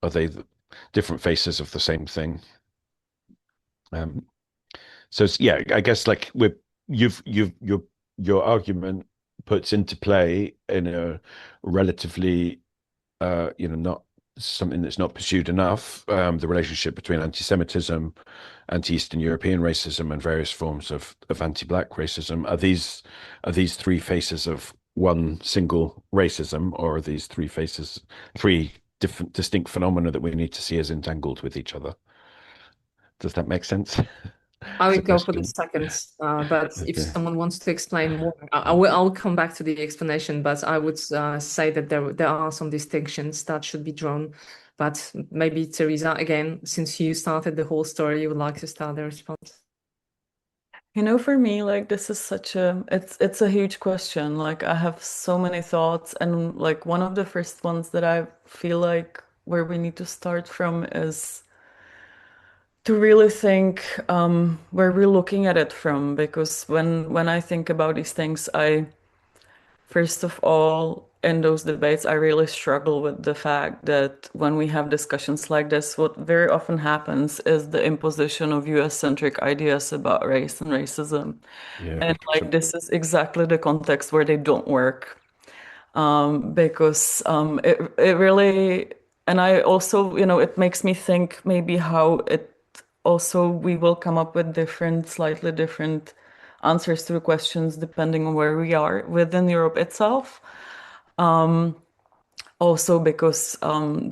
Are they different faces of the same thing? So yeah, I guess like your argument puts into play in a relatively not something that's not pursued enough, the relationship between anti-Semitism, anti-Eastern European racism, and various forms of anti-Black racism. Are these three faces of one single racism, or are these three different distinct phenomena that we need to see as entangled with each other? Does that make sense?
I will go for the second, but if someone wants to explain more, I'll come back to the explanation. But I would say that there are some distinctions that should be drawn. But maybe Tereza, again, since you started the whole story, you would like to start the response.
For me, like this is it's a huge question. Like I have so many thoughts, and like one of the first ones that I feel like where we need to start from is to really think where we're looking at it from, because when I think about these things, first of all, in those debates, I really struggle with the fact that when we have discussions like this, what very often happens is the imposition of US-centric ideas about race and racism.
Yeah,
And like this is exactly the context where they don't work. Because it really And I also, it makes me think maybe how it also we will come up with slightly different answers to the questions depending on where we are within Europe itself. Also because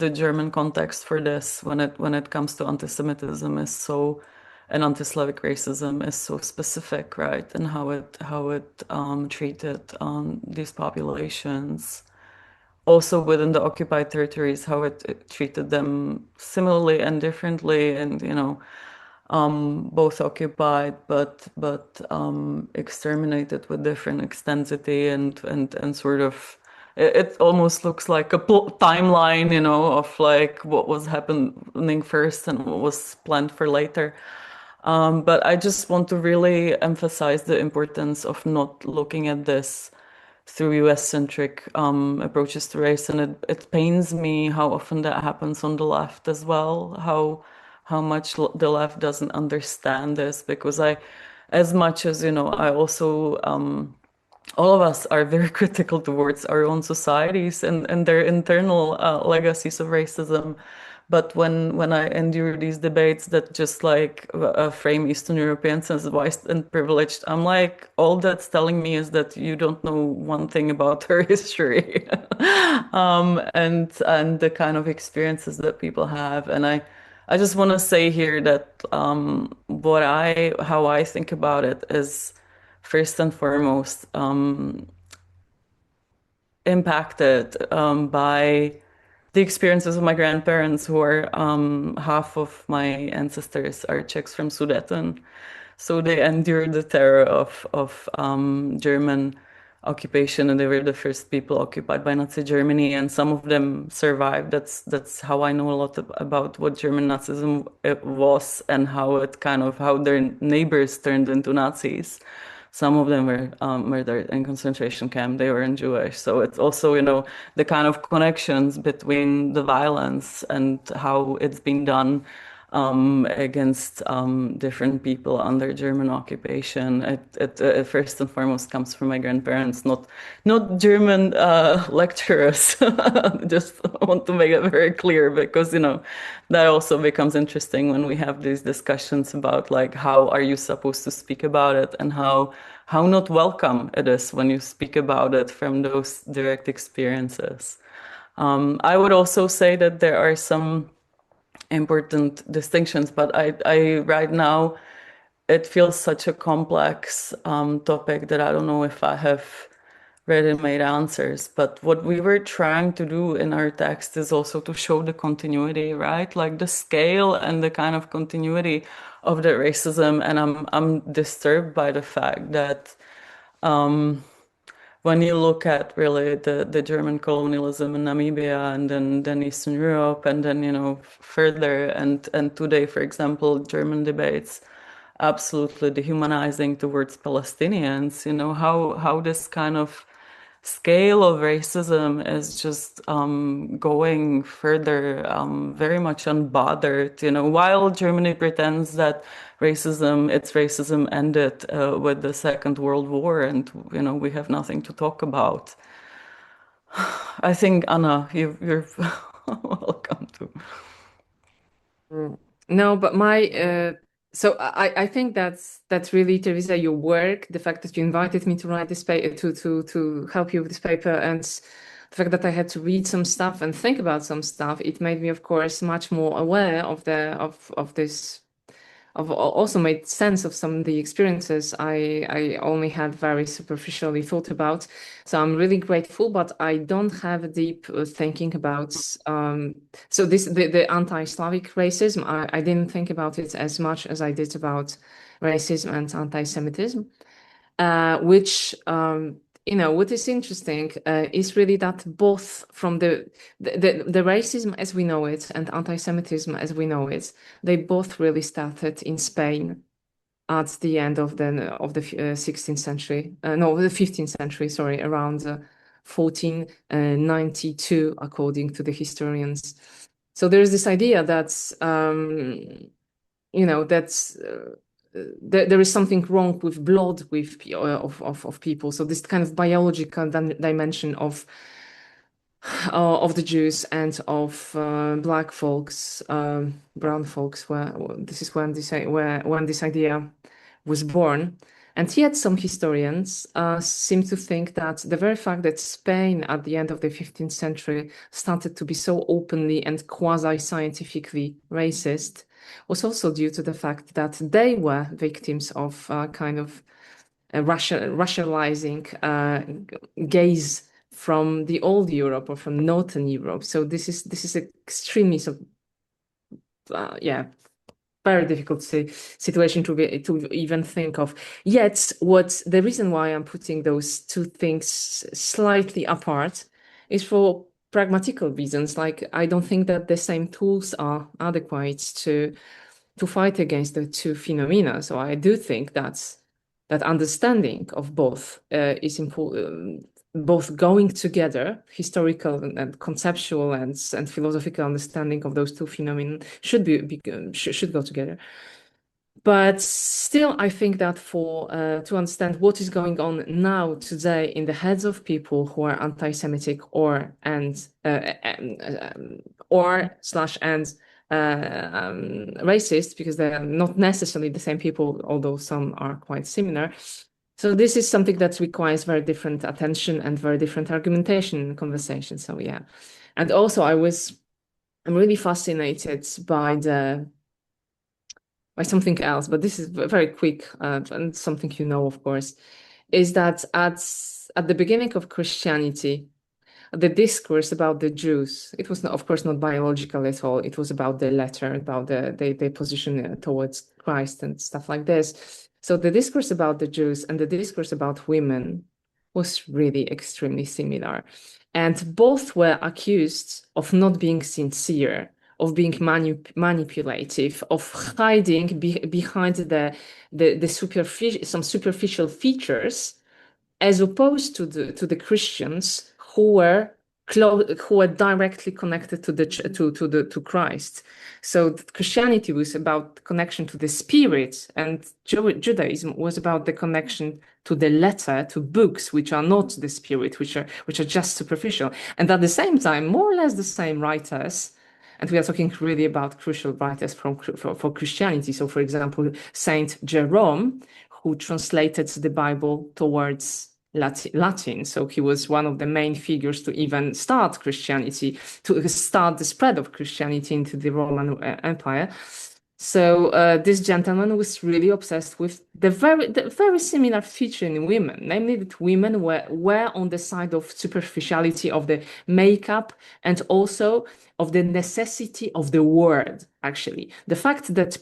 the German context for this, when it comes to anti-Semitism, and anti-Slavic racism is so specific, right? And how it treated these populations. Also within the occupied territories, how it treated them similarly and differently, and both occupied but exterminated with different extensity and sort of it almost looks like a timeline, of like what was happening first and what was planned for later. But I just want to really emphasize the importance of not looking at this through US-centric approaches to race, and it pains me how often that happens on the left as well. How much the left doesn't understand this, because as much as I also all of us are very critical towards our own societies and their internal legacies of racism. But when I endure these debates that just like frame Eastern Europeans as white and privileged, I'm like, all that's telling me is that you don't know one thing about her history, and the kind of experiences that people have. And I just want to say here that how I think about it is first and foremost impacted by the experiences of my grandparents, who are half of my ancestors are Czechs from Sudeten. So they endured the terror of German occupation, and they were the first people occupied by Nazi Germany, and some of them survived. That's how I know a lot about what German Nazism was, and how their neighbors turned into Nazis. Some of them were murdered in concentration camp. They weren't Jewish. So it's also, the kind of connections between the violence and how it's been done against different people under German occupation. It first and foremost comes from my grandparents, not German lecturers. Just want to make it very clear, because that also becomes interesting when we have these discussions about like how are you supposed to speak about it, and how not welcome it is when you speak about it from those direct experiences. I would also say that there are some important distinctions, but I right now it feels such a complex topic that I don't know if I have ready-made answers. But what we were trying to do in our text is also to show the continuity, right? Like the scale and the kind of continuity of the racism. And I'm disturbed by the fact that when you look at really the German colonialism in Namibia, and then Eastern Europe, and then further, and today, for example, German debates absolutely dehumanizing towards Palestinians, how this kind of scale of racism is just going further, very much unbothered, while Germany pretends that its racism ended with the Second World War, and we have nothing to talk about. I think, Anna, you're welcome to.
No, but so I think that's really, Tereza, your work, the fact that you invited me to write this paper, to help you with this paper, and the fact that I had to read some stuff and think about some stuff. It made me, of course, much more aware of this. I've also made sense of some of the experiences I only had very superficially thought about. So I'm really grateful, but I don't have a deep thinking about. So the anti-Slavic racism, I didn't think about it as much as I did about racism and anti-Semitism, which what is interesting is really that both from the racism as we know it and anti-Semitism as we know it, they both really started in Spain at the end of the 16th century, no, the 15th century, sorry, around 1492, according to the historians. So there is this idea that there is something wrong with blood of people. So this kind of biological dimension of of the Jews and of black folks, brown folks. Where this is when this idea was born. And yet, some historians seem to think that the very fact that Spain at the end of the 15th century started to be so openly and quasi-scientifically racist was also due to the fact that they were victims of kind of a racializing gaze from the old Europe or from Northern Europe. So this is extremely very difficult situation to even think of. Yet, what the reason why I'm putting those two things slightly apart is for pragmatical reasons. Like, I don't think that the same tools are adequate to fight against the two phenomena. So I do think that understanding of both is important. Both going together, historical and conceptual and philosophical understanding of those two phenomena should should go together. But still, I think that for to understand what is going on now today in the heads of people who are anti-Semitic or racist, because they are not necessarily the same people, although some are quite similar. So this is something that requires very different attention and very different argumentation and conversation. So yeah, and also I'm really fascinated by something else, but this is very quick and something you know, of course, is that at the beginning of Christianity, the discourse about the Jews, it was not, of course, not biological at all. It was about the letter, about their position towards Christ and stuff like this. So the discourse about the Jews and the discourse about women was really extremely similar. And both were accused of not being sincere, of being manipulative, of hiding behind some superficial features, as opposed to the Christians who were directly connected to Christ. So Christianity was about connection to the spirit, and Judaism was about the connection to the letter, to books, which are not the spirit, which are just superficial. And at the same time, more or less the same writers. And we are talking really about crucial writers for Christianity. So, for example, Saint Jerome, who translated the Bible towards Latin. So he was one of the main figures to even start Christianity, to start the spread of Christianity into the Roman Empire. So this gentleman was really obsessed with the very similar feature in women, namely that women were on the side of superficiality of the makeup and also of the necessity of the word. Actually, the fact that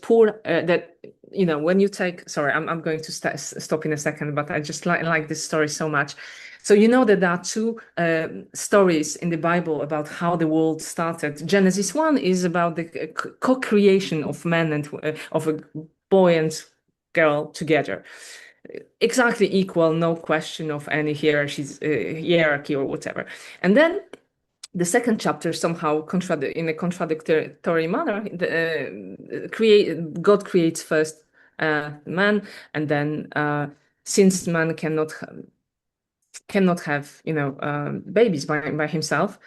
when you take, sorry, I'm going to stop in a second, but I just like this story so much. So you know that there are two stories in the Bible about how the world started. Genesis 1 is about the co-creation of man and of a boy and girl together. Exactly equal, no question of any hierarchy or whatever. And then the second chapter somehow in a contradictory manner. God creates first man, and then since man cannot have babies by himself,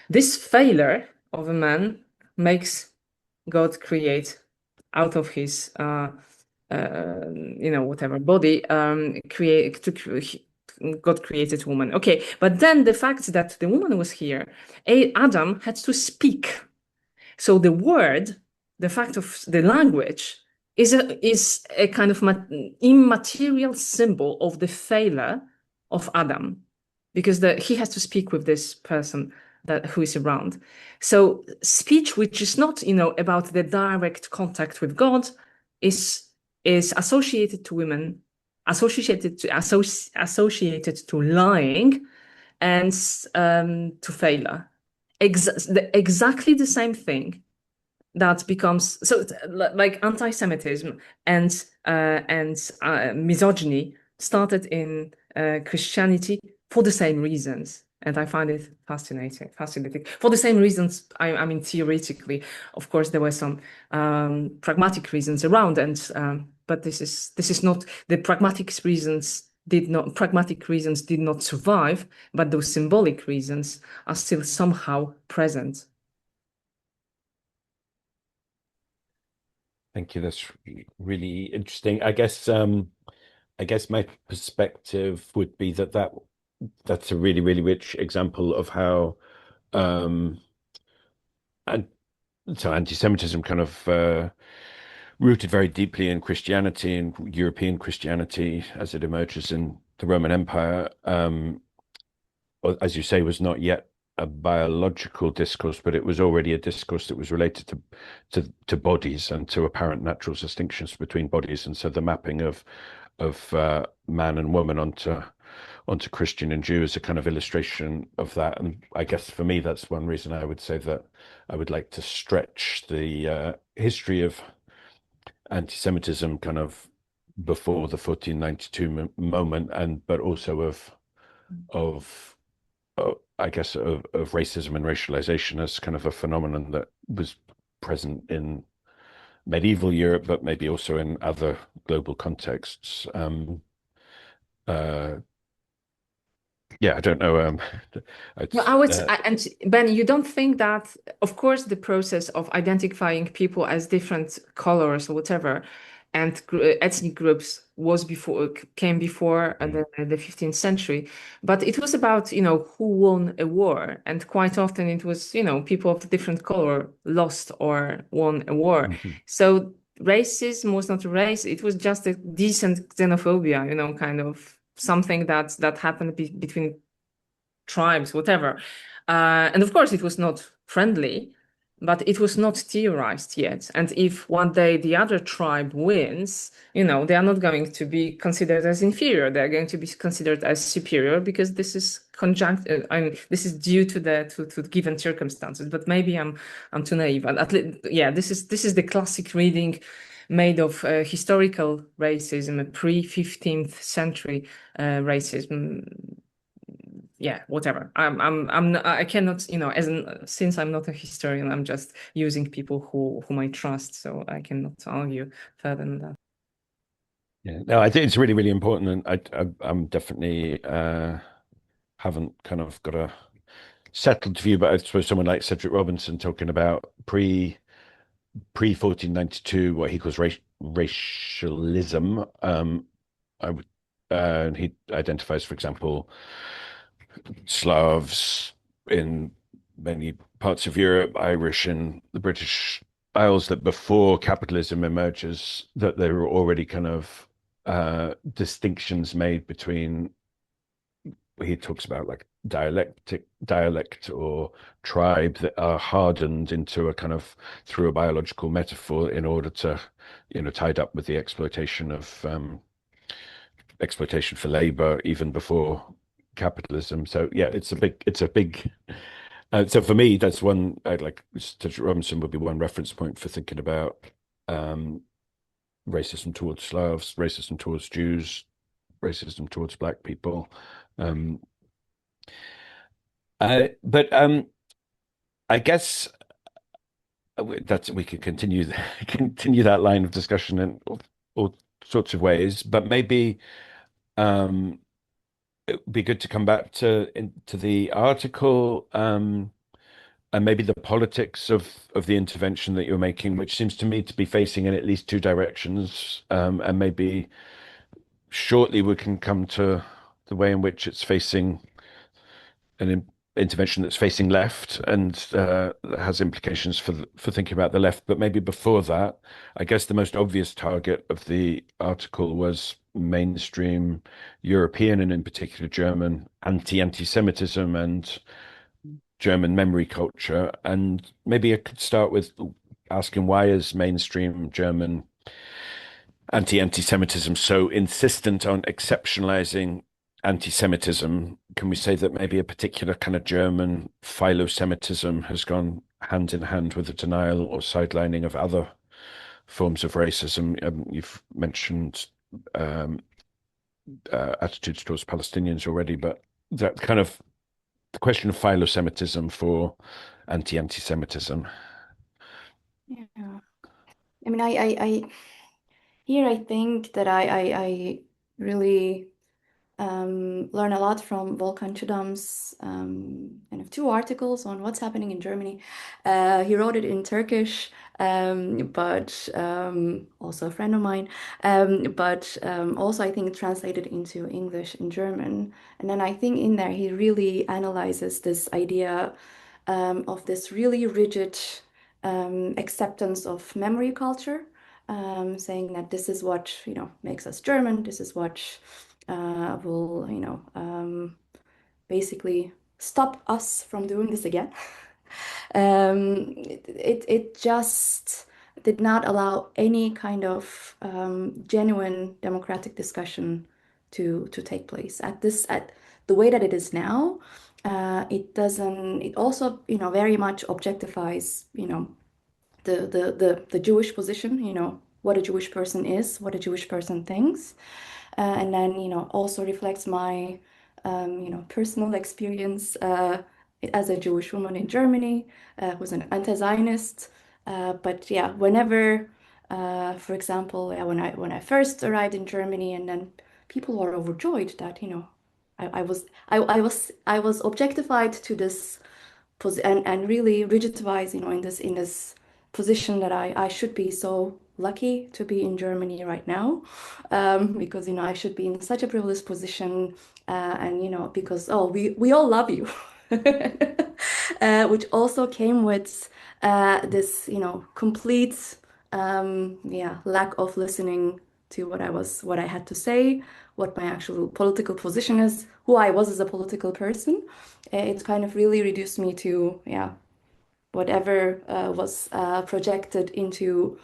this failure of a man makes God create out of his whatever body God created woman. Okay, but then the fact that the woman was here, Adam had to speak. So the word, the fact of the language, is a kind of immaterial symbol of the failure of Adam, because he has to speak with this person who is around. So speech, which is not about the direct contact with God, is associated to women, associated to lying, and to failure. Exactly the same thing that becomes so like anti-Semitism and misogyny started in Christianity for the same reasons. And I find it fascinating. For the same reasons, I mean, theoretically, of course, there were some pragmatic reasons around, but this is not the pragmatic reasons pragmatic reasons did not survive, but those symbolic reasons are still somehow present.
Thank you. That's really interesting. I guess my perspective would be that's a really, really rich example of how and so anti-Semitism kind of rooted very deeply in Christianity and European Christianity as it emerges in the Roman Empire, as you say, was not yet a biological discourse, but it was already a discourse that was related to bodies and to apparent natural distinctions between bodies, and so the mapping of man and woman onto Christian and Jew is a kind of illustration of that. And I guess for me, that's one reason I would say that I would like to stretch the history of anti-Semitism kind of before the 1492 moment, but also of I guess of racism and racialization as kind of a phenomenon that was present in medieval Europe, but maybe also in other global contexts. Yeah, I don't know.
And Ben, you don't think that, of course, the process of identifying people as different colors or whatever, and ethnic groups came before the 15th century, but it was about, who won a war, and quite often it was, people of different color lost or won a war. So racism was not a race; it was just a decent xenophobia, kind of something that happened between tribes, whatever. And of course, it was not friendly, but it was not theorized yet. And if one day the other tribe wins, they are not going to be considered as inferior. They are going to be considered as superior because this is this is due to the given circumstances. But maybe I'm too naive. And this is the classic reading made of historical racism, pre-15th century racism. Yeah, whatever. I cannot, since I'm not a historian, I'm just using people whom I trust, so I cannot argue further than that.
Yeah, no, I think it's really, really important, and I'm definitely haven't kind of got a settled view, but I suppose someone like Cedric Robinson talking about pre 1492, what he calls racialism. I would, and he identifies, for example, Slavs in many parts of Europe, Irish in the British Isles, that before capitalism emerges, that there were already kind of distinctions made between, he talks about like dialect or tribe, that are hardened into a kind of through a biological metaphor in order to, tied up with the exploitation for labor even before capitalism. So yeah, it's a big. So for me, that's one. I'd like Cedric Robinson would be one reference point for thinking about racism towards Slavs, racism towards Jews, racism towards Black people. But I guess that we could continue that line of discussion in all sorts of ways, but maybe it would be good to come back to the article, and maybe the politics of the intervention that you're making, which seems to me to be facing in at least two directions, and maybe shortly we can come to the way in which it's facing an intervention that's facing left, and that has implications for thinking about the left. But maybe before that, I guess the most obvious target of the article was mainstream European, and in particular German, anti-Semitism and German memory culture. And maybe I could start with asking, why is mainstream German anti-Semitism so insistent on exceptionalizing anti-Semitism? Can we say that maybe a particular kind of German philo-Semitism has gone hand in hand with the denial or sidelining of other forms of racism? You've mentioned attitudes towards Palestinians already, but that kind of the question of philo-Semitism for anti-Semitism.
Yeah. I mean, I here I think that I really learn a lot from Volkan Çudam's kind of 2 articles on what's happening in Germany. He wrote it in Turkish, but also a friend of mine, but also I think translated into English and German. And then I think in there he really analyzes this idea of this really rigid acceptance of memory culture, saying that this is what, makes us German, this is what will, basically stop us from doing this again. It just did not allow any kind of genuine democratic discussion to take place at the way that it is now. It doesn't. It also, very much objectifies, the Jewish position. What a Jewish person is, what a Jewish person thinks, and then also reflects my personal experience as a Jewish woman in Germany, who's an anti-Zionist. But yeah, whenever, for example, yeah, when I first arrived in Germany, and then people were overjoyed that I was objectified to this and really rigidized, in this position that I should be so lucky to be in Germany right now, because I should be in such a privileged position, and because we all love you, which also came with this complete lack of listening to what I had to say, what my actual political position is, who I was as a political person. It's kind of really reduced me to whatever was projected into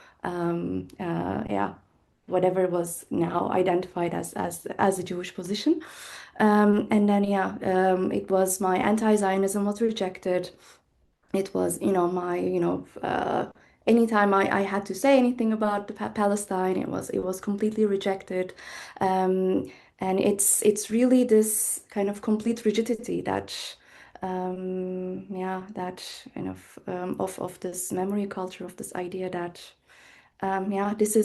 whatever was now identified as a Jewish position. And then it was my anti-Zionism was rejected. It was my anytime I had to say anything about Palestine, it was completely rejected. And it's really this kind of complete rigidity that that kind of this memory culture, of this idea that this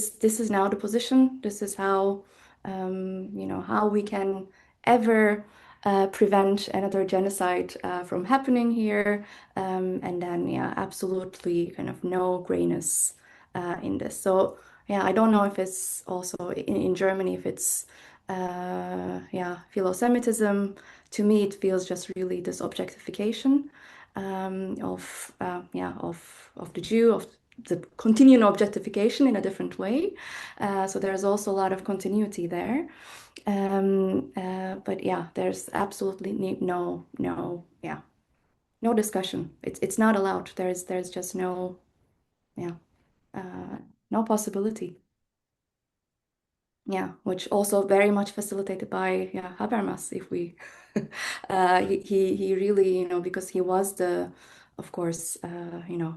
is now the position. This is how how we can ever prevent another genocide from happening here, and then absolutely kind of no grayness in this. So I don't know if it's also in Germany, if it's philo-Semitism. To me, it feels just really this objectification of the Jew, of the continuing objectification in a different way. So there's also a lot of continuity there. But there's absolutely no discussion. It's not allowed. There's just no possibility. Which also very much facilitated by Habermas. If we he really because he was the, of course,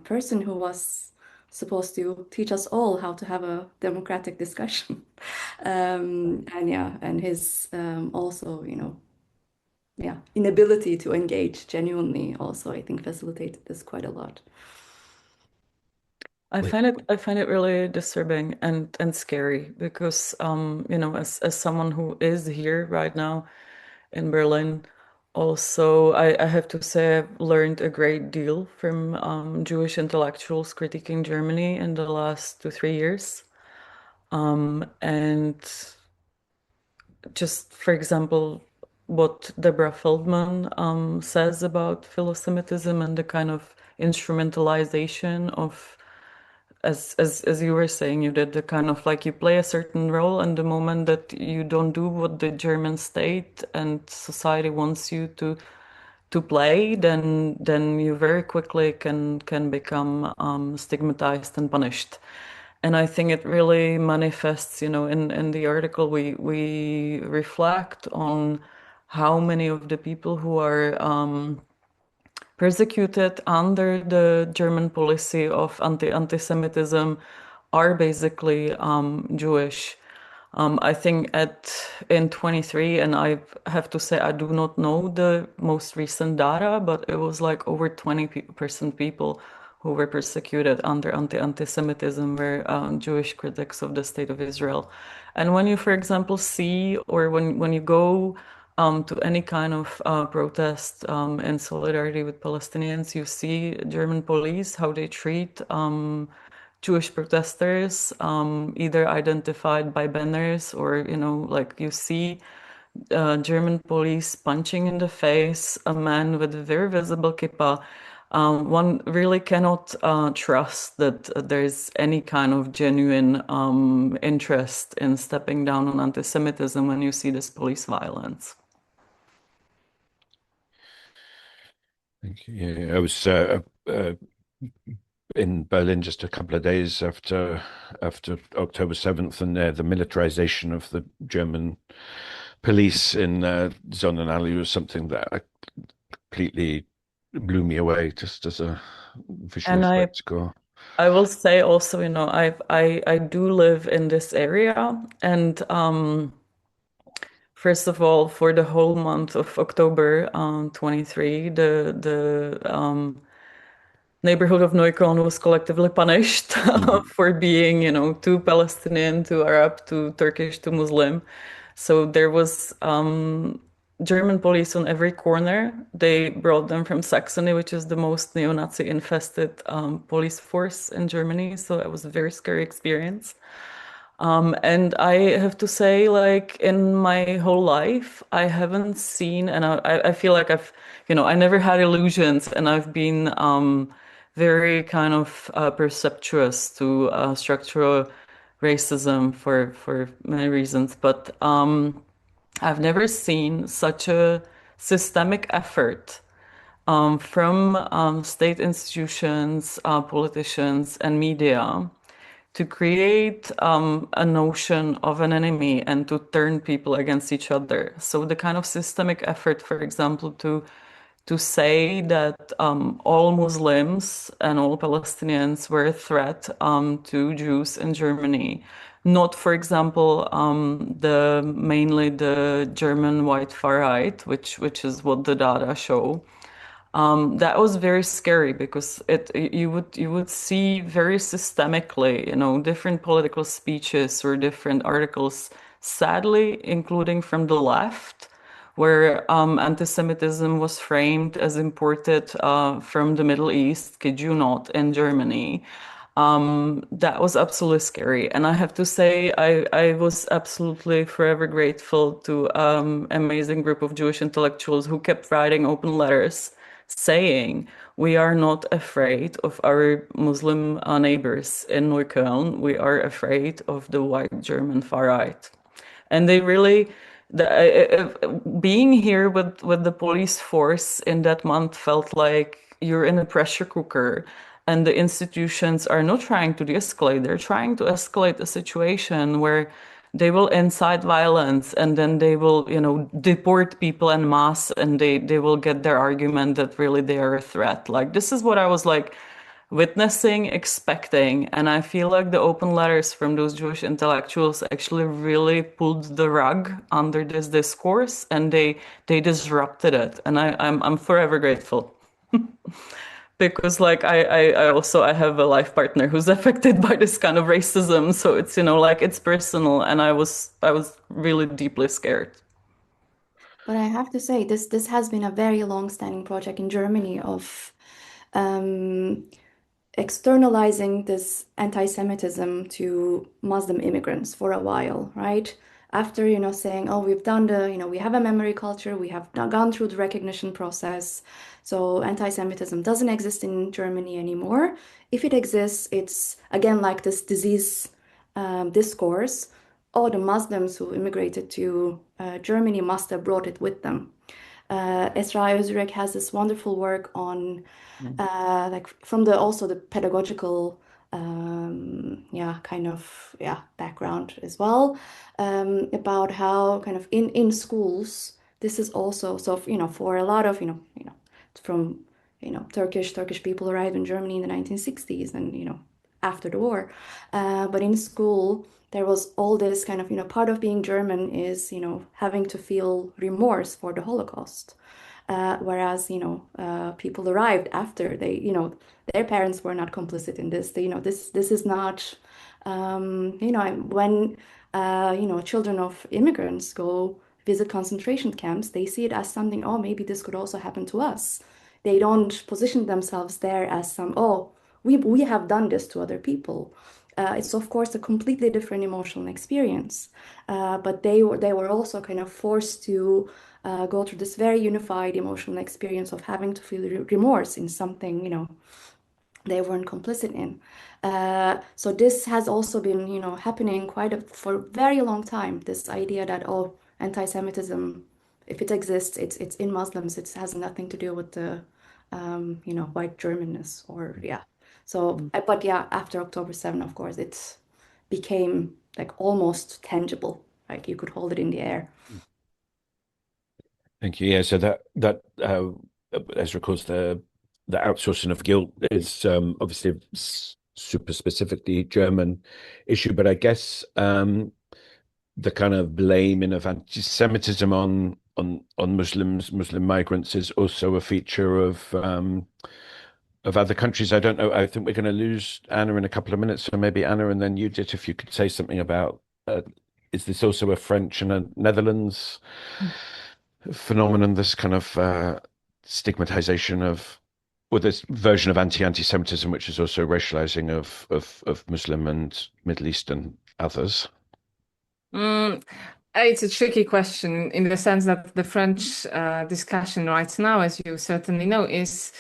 person who was supposed to teach us all how to have a democratic discussion, and his also inability to engage genuinely also, I think, facilitated this quite a lot.
I find it really disturbing and scary because as someone who is here right now in Berlin, also I have to say I've learned a great deal from Jewish intellectuals critiquing Germany in the last 2-3 years, and just for example what Deborah Feldman says about philo-Semitism and the kind of instrumentalization of, as you were saying, you did the kind of like you play a certain role, and the moment that you don't do what the German state and society wants you to play, then you very quickly can become stigmatized and punished. And I think it really manifests, in the article we reflect on how many of the people who are persecuted under the German policy of anti-Semitism are basically Jewish. I think in 23, and I have to say I do not know the most recent data, but it was like over 20% people who were persecuted under anti-Semitism were Jewish critics of the state of Israel. And when you, for example, see, or when you go to any kind of protest in solidarity with Palestinians, you see German police, how they treat Jewish protesters, either identified by banners or, like you see German police punching in the face a man with a very visible kippah. One really cannot trust that there's any kind of genuine interest in stepping down on anti-Semitism when you see this police violence.
Thank you. Yeah, I was in Berlin just a couple of days after October 7th, and the militarization of the German police in Sonnenallee was something that completely blew me away just as a visual
And
spectacle.
I will say also, I do live in this area, and first of all, for the whole month of October 23, the neighborhood of Neukölln was collectively punished for being, too Palestinian, too Arab, too Turkish, too Muslim. So there was German police on every corner. They brought them from Saxony, which is the most neo-Nazi infested police force in Germany. So it was a very scary experience. And I have to say, like, in my whole life, I haven't seen, and I feel like I never had illusions, and I've been very kind of perceptuous to structural racism for many reasons. But I've never seen such a systemic effort from state institutions, politicians, and media to create a notion of an enemy and to turn people against each other. So the kind of systemic effort, for example, to say that all Muslims and all Palestinians were a threat to Jews in Germany. Not, for example, mainly the German white far right, which is what the data show. That was very scary because you would see very systemically, different political speeches or different articles, sadly, including from the left, where anti-Semitism was framed as imported from the Middle East, kid you not, in Germany. That was absolutely scary. And I have to say, I was absolutely forever grateful to amazing group of Jewish intellectuals who kept writing open letters saying, we are not afraid of our Muslim neighbors in Neukölln. We are afraid of the white German far right. And they really, being here with the police force in that month felt like you're in a pressure cooker, and the institutions are not trying to de-escalate. They're trying to escalate a situation where they will incite violence, and then they will, deport people en masse, and they will get their argument that really they are a threat. Like, this is what I was like witnessing, expecting, and I feel like the open letters from those Jewish intellectuals actually really pulled the rug under this discourse, and they disrupted it, and I'm forever grateful. Because like I also I have a life partner who's affected by this kind of racism, so it's like it's personal, and I was really deeply scared.
But I have to say, this has been a very long-standing project in Germany of externalizing this anti-Semitism to Muslim immigrants for a while, right? After, saying, oh, we've done we have a memory culture, we have gone through the recognition process, so anti-Semitism doesn't exist in Germany anymore. If it exists, it's again like this disease discourse. Oh, the Muslims who immigrated to Germany must have brought it with them. Esra Özürek has this wonderful work on like from also the pedagogical background as well, about how kind of in schools this is also so for a lot of from Turkish people arrived in Germany in the 1960s and after the war, but in school there was all this kind of part of being German is having to feel remorse for the Holocaust. whereas, people arrived after their parents were not complicit in this. This is not, when, children of immigrants go visit concentration camps, they see it as something, oh, maybe this could also happen to us. They don't position themselves there as we have done this to other people. It's of course a completely different emotional experience, but they were also kind of forced to go through this very unified emotional experience of having to feel remorse in something they weren't complicit in. So this has also been happening for a very long time. This idea that anti-Semitism, if it exists, it's in Muslims. It has nothing to do with the white Germanness or yeah. So, but yeah, after October 7, of course, it became like almost tangible. Like you could hold it in the air.
Thank you. Yeah, so that as recalls the outsourcing of guilt is obviously a super specifically German issue, but I guess the kind of blaming of anti-Semitism on Muslims, Muslim migrants is also a feature of other countries. I don't know. I think we're going to lose Anna in a couple of minutes, so maybe Anna and then Yudit, if you could say something about is this also a French and a Netherlands phenomenon, this kind of stigmatization of, or this version of anti-Semitism, which is also racializing of Muslim and Middle Eastern others?
It's a tricky question in the sense that the French discussion right now, as you certainly know, is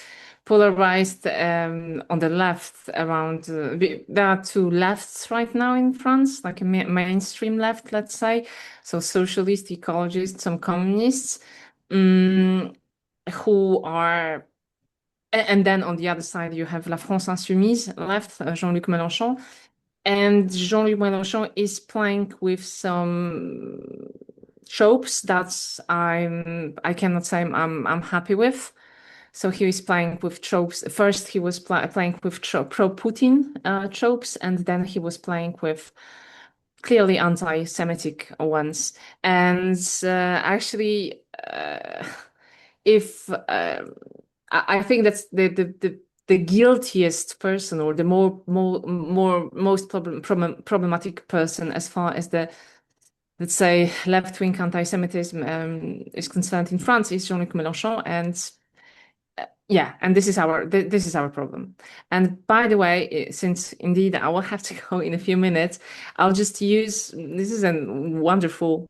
polarized on the left around. There are two lefts right now in France, like a mainstream left, let's say. So socialists, ecologists, some communists, who are. And then on the other side, you have La France Insoumise left, Jean-Luc Mélenchon. And Jean-Luc Mélenchon is playing with some tropes that I cannot say I'm happy with. So he is playing with tropes. First, he was playing with pro-Putin tropes, and then he was playing with clearly anti-Semitic ones. And actually, if I think that's the guiltiest person or the most problematic person as far as the, let's say, left-wing anti-Semitism is concerned in France is Jean-Luc Mélenchon, and yeah, and this is our problem. And by the way, since indeed I will have to go in a few minutes, I'll just use this is a wonderful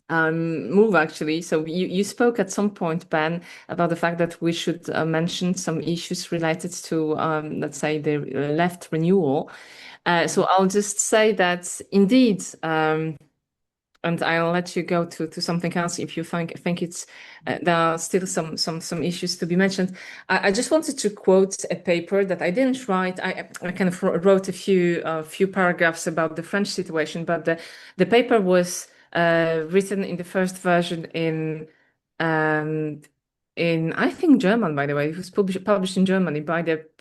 move actually. So you spoke at some point, Ben, about the fact that we should mention some issues related to let's say the left renewal. So I'll just say that indeed, and I'll let you go to something else if you think it's there are still some issues to be mentioned. I just wanted to quote a paper that I didn't write. I kind of wrote a few paragraphs about the French situation, but the paper was written in the first version in I think German, by the way. It was published in Germany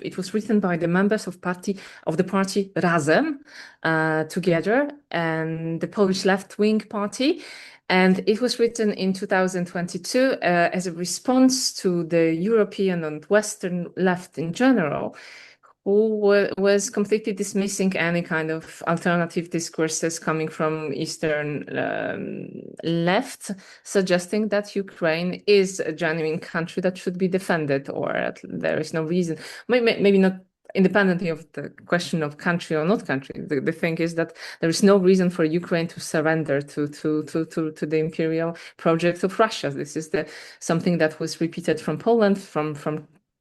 it was written by the members of the party Razem together and the Polish left-wing party. And it was written in 2022 as a response to the European and Western left in general, who was completely dismissing any kind of alternative discourses coming from Eastern left, suggesting that Ukraine is a genuine country that should be defended, or there is no reason, maybe not independently of the question of country or not country. The thing is that there is no reason for Ukraine to surrender to the imperial project of Russia. This is something that was repeated from Poland, from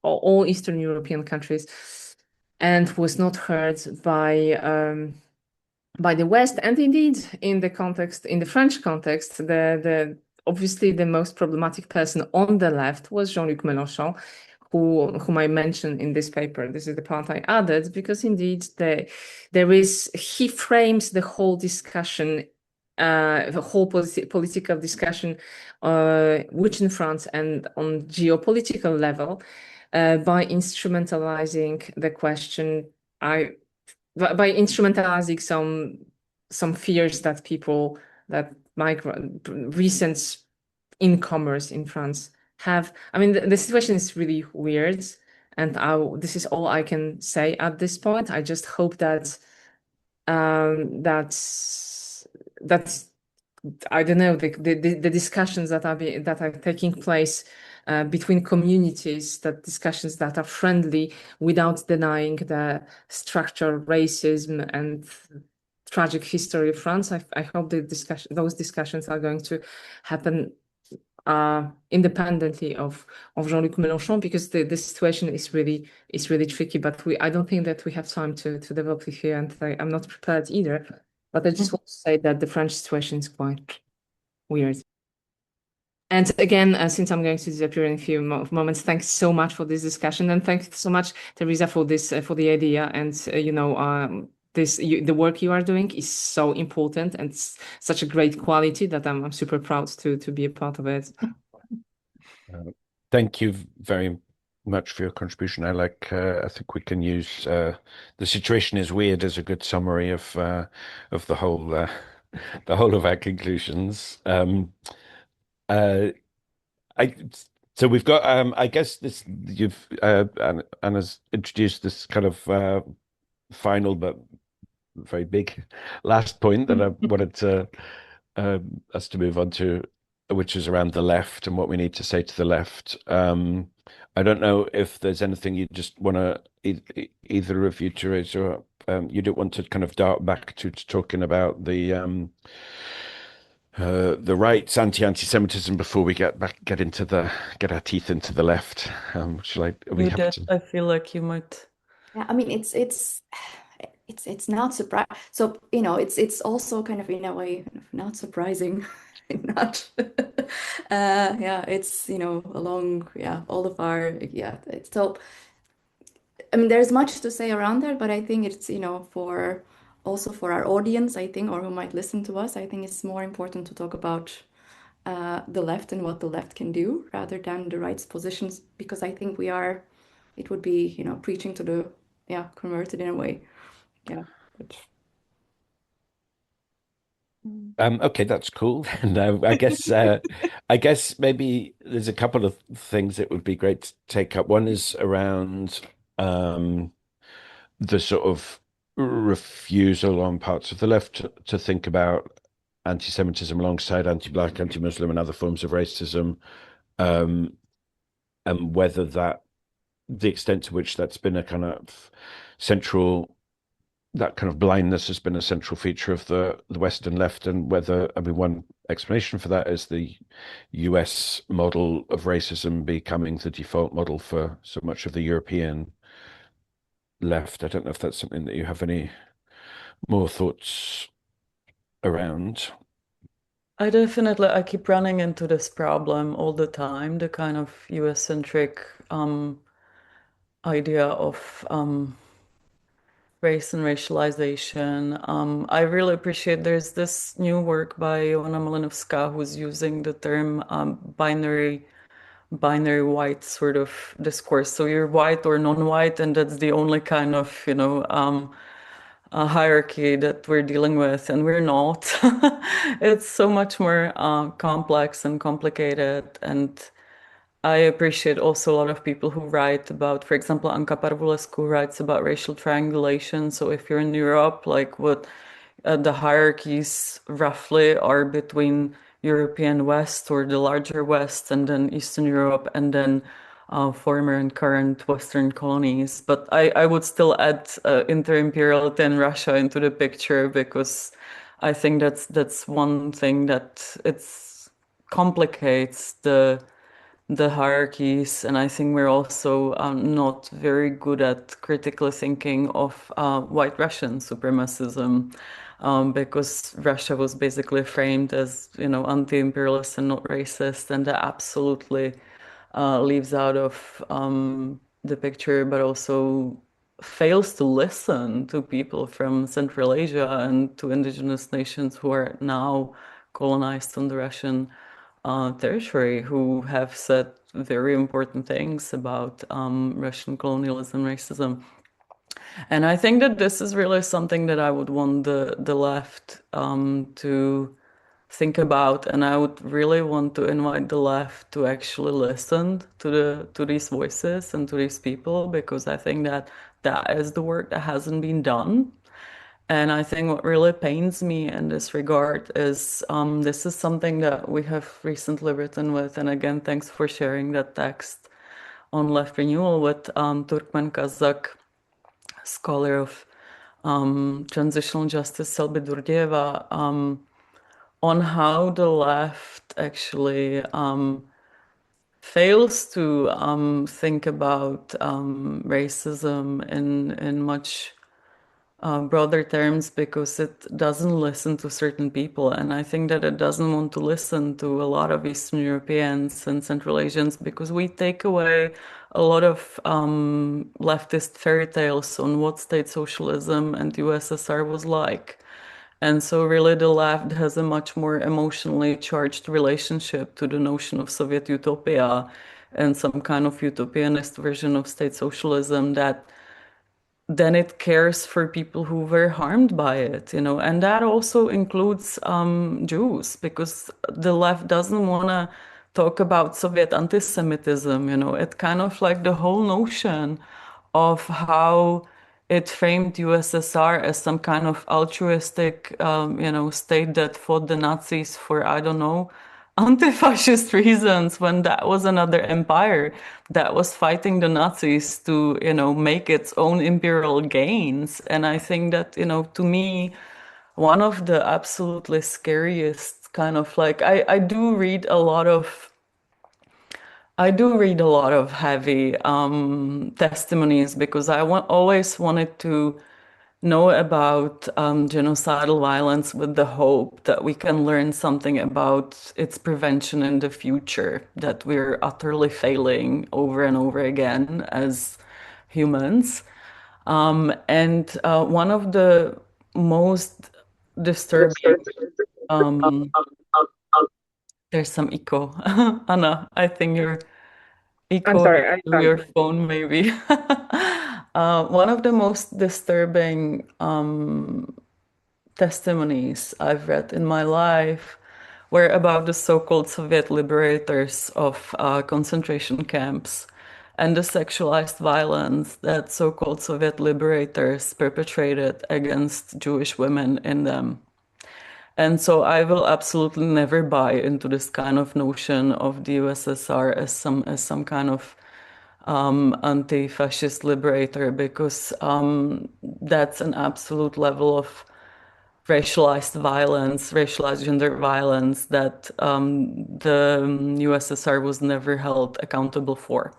all Eastern European countries, and was not heard by the West. And indeed, in the French context, obviously the most problematic person on the left was Jean-Luc Mélenchon, whom I mentioned in this paper. This is the part I added because indeed he frames the whole discussion, the whole political discussion, which in France and on geopolitical level, by instrumentalizing the question, by instrumentalizing some fears that recent incomers in France have, I mean, the situation is really weird, and this is all I can say at this point. I just hope that that's I don't know, the discussions that are taking place between communities, that discussions that are friendly without denying the structural racism and tragic history of France. I hope those discussions are going to happen independently of Jean-Luc Mélenchon, because the situation is really tricky. But I don't think that we have time to develop it here, and I'm not prepared either. But I just want to say that the French situation is quite weird. And again, since I'm going to disappear in a few moments, thanks so much for this discussion, and thanks so much, Tereza, for this for the idea. And the work you are doing is so important and such a great quality that I'm super proud to be a part of it.
Thank you very much for your contribution. I think we can use the situation is weird as a good summary of the whole of our conclusions. So we've got I guess you've Anna's introduced this kind of final but very big last point that I wanted to us to move on to, which is around the left and what we need to say to the left. I don't know if there's anything you just want to, either of you, Tereza, or you don't want to kind of dart back to talking about the right's anti-Semitism before we get our teeth into the left.
I feel like you might.
Yeah, I mean, it's not surprising. So, it's also kind of, in a way, not surprising. Not it's along all of our so I mean, there's much to say around that, but I think it's for our audience, I think, or who might listen to us, I think it's more important to talk about the left and what the left can do rather than the right's positions, because I think it would be preaching to the converted in a way.
Okay, that's cool. No, I guess maybe there's a couple of things that would be great to take up. One is around the sort of refusal on parts of the left to think about anti-Semitism alongside anti-Black, anti-Muslim, and other forms of racism, and whether the extent to which that's been a kind of that kind of blindness has been a central feature of the Western left, and whether, I mean, one explanation for that is the US model of racism becoming the default model for so much of the European left. I don't know if that's something that you have any more thoughts around.
I keep running into this problem all the time, the kind of US-centric idea of race and racialization. I really appreciate there's this new work by Joanna Malinovska who's using the term binary white sort of discourse. So you're white or non-white, and that's the only kind of a hierarchy that we're dealing with, and we're not. It's so much more complex and complicated. And I appreciate also a lot of people who write about, for example, Anka Parvulescu writes about racial triangulation. So if you're in Europe, like what the hierarchies roughly are between European West or the larger West, and then Eastern Europe, and then former and current Western colonies. But I would still add inter-imperiality and Russia into the picture, because I think that's one thing that it's complicates the hierarchies, and I think we're also not very good at critically thinking of white Russian supremacism, because Russia was basically framed as anti-imperialist and not racist, and that absolutely leaves out of the picture, but also fails to listen to people from Central Asia and to indigenous nations who are now colonized on the Russian territory, who have said very important things about Russian colonialism, racism. And I think that this is really something that I would want the left to think about. And I would really want to invite the left to actually listen to these voices and to these people, because I think that that is the work that hasn't been done. And I think what really pains me in this regard is this is something that we have recently written with, and again, thanks for sharing that text on left renewal with Turkmen Kazakh scholar of transitional justice Selby Durdieva, on how the left actually fails to think about racism in much broader terms, because it doesn't listen to certain people. And I think that it doesn't want to listen to a lot of Eastern Europeans and Central Asians, because we take away a lot of leftist fairy tales on what state socialism and USSR was like. And so really the left has a much more emotionally charged relationship to the notion of Soviet utopia and some kind of utopianist version of state socialism, that then it cares for people who were harmed by it, and that also includes Jews, because the left doesn't want to talk about Soviet anti-Semitism. It kind of like the whole notion of how it framed USSR as some kind of altruistic, state that fought the Nazis for, I don't know, anti-fascist reasons, when that was another empire that was fighting the Nazis to, make its own imperial gains. And I think that, to me, one of the absolutely scariest kind of like, I do read a lot of heavy testimonies, because I always wanted to know about genocidal violence with the hope that we can learn something about its prevention in the future, that we're utterly failing over and over again as humans. And one of the most disturbing, there's some echo. Anna, I think you're
I'm
echoing
sorry.
through your phone, maybe. One of the most disturbing testimonies I've read in my life were about the so-called Soviet liberators of concentration camps and the sexualized violence that so-called Soviet liberators perpetrated against Jewish women in them. And so I will absolutely never buy into this kind of notion of the USSR as some kind of anti-fascist liberator, because that's an absolute level of racialized violence, racialized gender violence that the USSR was never held accountable for,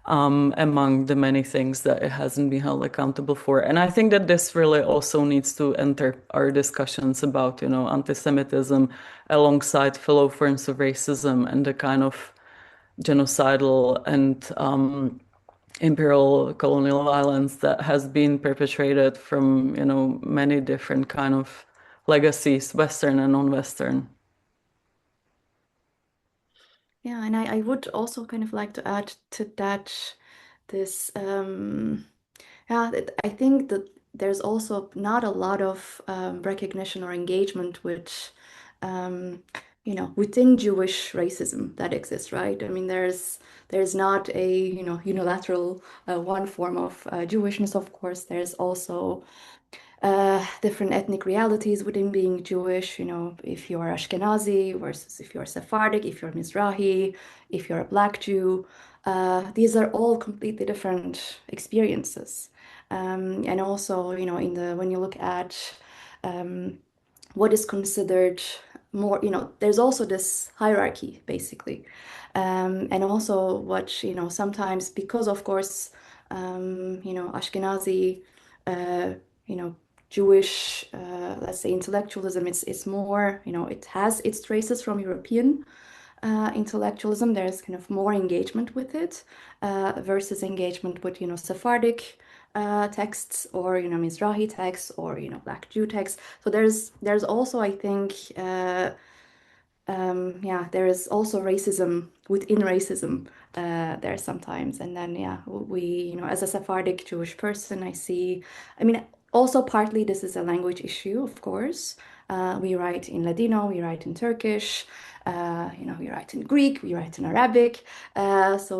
among the many things that it hasn't been held accountable for. And I think that this really also needs to enter our discussions about, anti-Semitism alongside fellow forms of racism and the kind of genocidal and imperial colonial violence that has been perpetrated from, many different kind of legacies, Western and non-Western.
Yeah, and I would also kind of like to add to that this, I think that there's also not a lot of recognition or engagement with, within Jewish racism that exists, right? I mean, there's not a, unilateral one form of Jewishness, of course. There's also different ethnic realities within being Jewish, if you're Ashkenazi versus if you're Sephardic, if you're Mizrahi, if you're a Black Jew. These are all completely different experiences. And also, when you look at what is considered more, there's also this hierarchy, basically. And also what, sometimes because, of course, Ashkenazi, Jewish, let's say, intellectualism, it's more, it has its traces from European intellectualism. There's kind of more engagement with it versus engagement with, Sephardic texts, or, Mizrahi texts, or, Black Jew texts. So there's also, I think, there is also racism within racism there sometimes. And then, as a Sephardic Jewish person, I mean, Also, partly this is a language issue, of course. We write in Ladino, we write in Turkish, we write in Greek, we write in Arabic. So,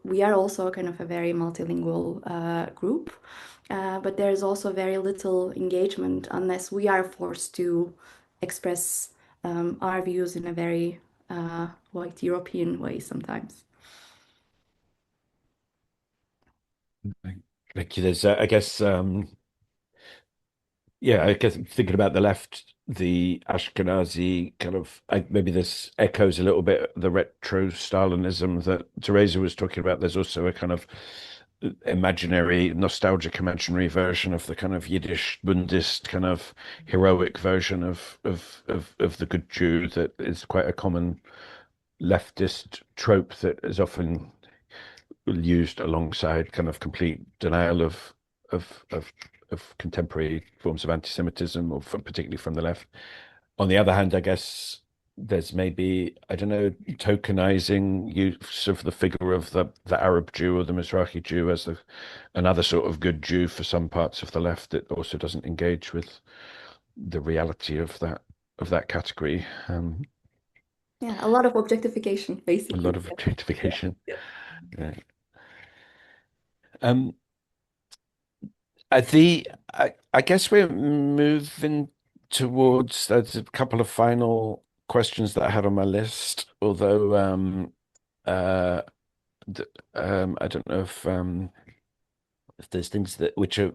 we are also kind of a very multilingual group. But there's also very little engagement unless we are forced to express our views in a very white European way sometimes.
Thank you. There's, I guess, thinking about the left, the Ashkenazi kind of, maybe this echoes a little bit the retro Stalinism that Tereza was talking about. There's also a kind of nostalgic imaginary version of the kind of Yiddish Bundist kind of heroic version of the good Jew that is quite a common leftist trope that is often used alongside kind of complete denial of of of contemporary forms of anti-Semitism, or particularly from the left. On the other hand, I guess there's maybe, I don't know, tokenizing use of the figure of the Arab Jew or the Mizrahi Jew as another sort of good Jew for some parts of the left that also doesn't engage with the reality of that category.
Yeah, a lot of objectification,
A
basically.
lot of
Yeah.
objectification.
Yeah.
Yeah. Um, I guess we're moving towards, there's a couple of final questions that I had on my list, although uh I don't know if there's things that which are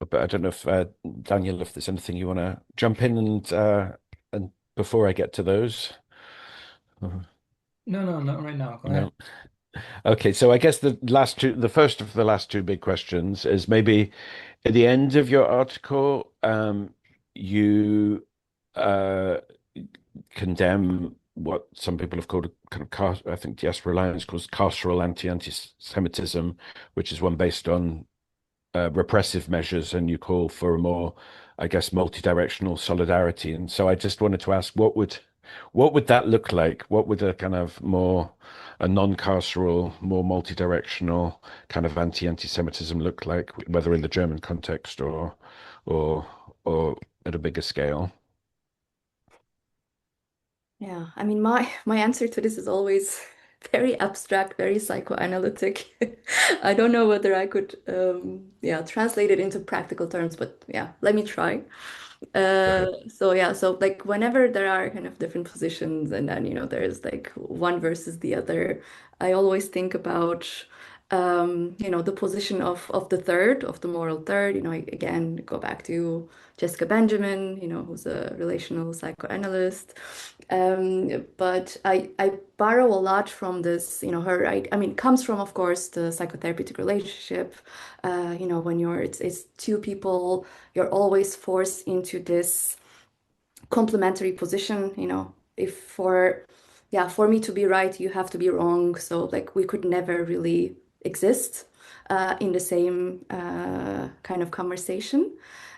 but I don't know if Daniel, if there's anything you want to jump in and before I get to those.
No, not right now. Go
No.
ahead.
Okay, so I guess the first of the last two big questions is maybe at the end of your article, you uh, condemn what some people have called a kind of I think Diaspora Alliance calls carceral anti-Semitism, which is one based on repressive measures, and you call for a more, I guess, multi-directional solidarity. And so I just wanted to ask, what would that look like? What would a non-carceral, more multi-directional kind of anti-Semitism look like, whether in the German context or or at a bigger scale?
Yeah, I mean, my answer to this is always very abstract, very psychoanalytic. I don't know whether I could, translate it into practical terms, but yeah, let me try. So like whenever there are kind of different positions, and then there's like one versus the other, I always think about the position of the third, of the moral third. Again, go back to Jessica Benjamin, who's a relational psychoanalyst. But I borrow a lot from this, her, I mean, it comes from, of course, the psychotherapeutic relationship. When it's two people, you're always forced into this complementary position. If for me to be right, you have to be wrong. So like we could never really exist in the same kind of conversation.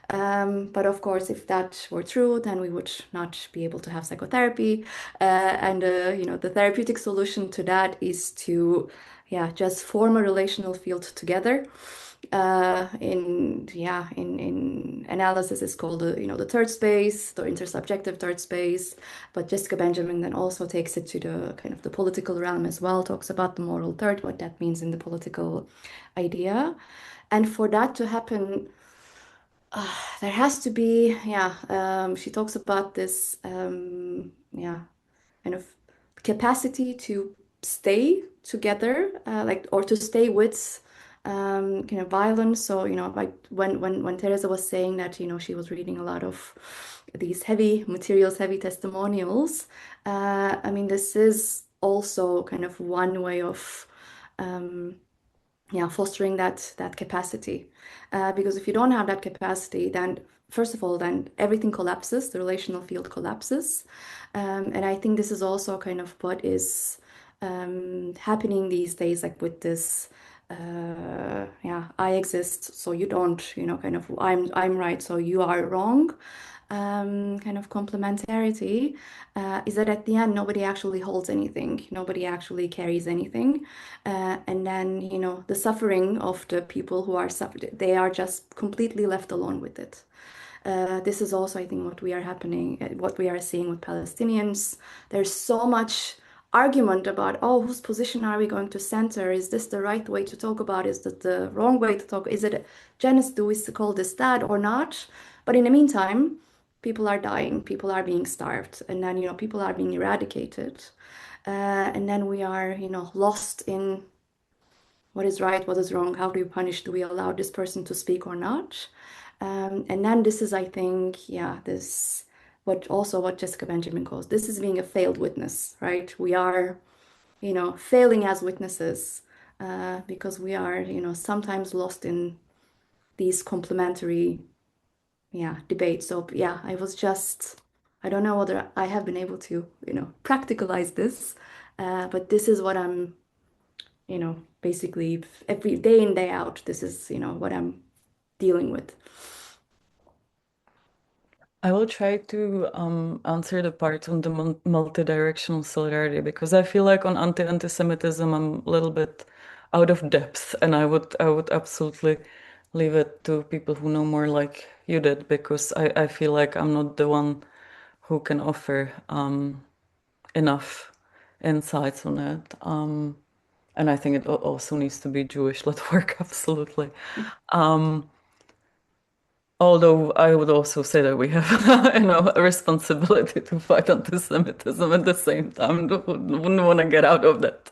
But of course, if that were true, then we would not be able to have psychotherapy. And the therapeutic solution to that is to, just form a relational field together. In analysis, it's called the third space, the intersubjective third space. But Jessica Benjamin then also takes it to the kind of the political realm as well, talks about the moral third, what that means in the political idea. And for that to happen, there has to be, she talks about this, kind of capacity to stay together, or to stay with kind of violence. So, like when Tereza was saying that, she was reading a lot of these heavy materials, heavy testimonials. I mean, this is also kind of one way of fostering that capacity. Because if you don't have that capacity, then first of all, then everything collapses, the relational field collapses. And I think this is also kind of what is happening these days, like with this, I exist, so you don't, kind of, I'm right, so you are wrong. kind of complementarity is that at the end, nobody actually holds anything, nobody actually carries anything. And then, the suffering of the people who are suffering, they are just completely left alone with it. This is also, I think, what we are seeing with Palestinians. There's so much argument about, oh, whose position are we going to center? Is this the right way to talk about? Is that the wrong way to talk? Is it genocide? Do we call this that or not? But in the meantime, people are dying, people are being starved, and then, people are being eradicated. And then we are, lost in what is right, what is wrong, how do we punish, do we allow this person to speak or not? And then this is, I think, what Jessica Benjamin calls, this is being a failed witness, right? We are, failing as witnesses because we are, sometimes lost in these complementary, debates. So I don't know whether I have been able to, practicalize this, but this is what I'm, basically every day in, day out, this is, what I'm dealing with.
I will try to answer the part on the multidirectional solidarity, because I feel like on anti-Semitism I'm a little bit out of depth, and I would absolutely leave it to people who know more, like you did, because I feel like I'm not the one who can offer enough insights on it. And I think it also needs to be Jewish-led work, absolutely. Although I would also say that we have, a responsibility to fight anti-Semitism at the same time. Wouldn't want to get out of that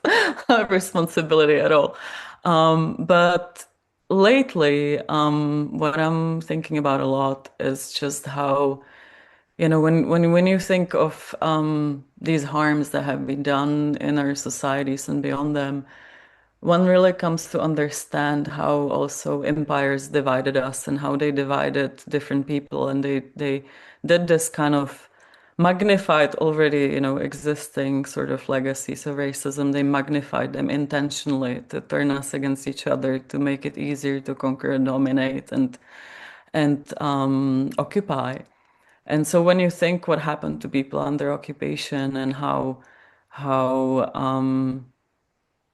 responsibility at all. But lately, what I'm thinking about a lot is just how, when you think of these harms that have been done in our societies and beyond them, one really comes to understand how also empires divided us and how they divided different people, and they did this kind of magnified already existing sort of legacies of racism. They magnified them intentionally to turn us against each other, to make it easier to conquer and dominate and occupy. And so when you think what happened to people under occupation and how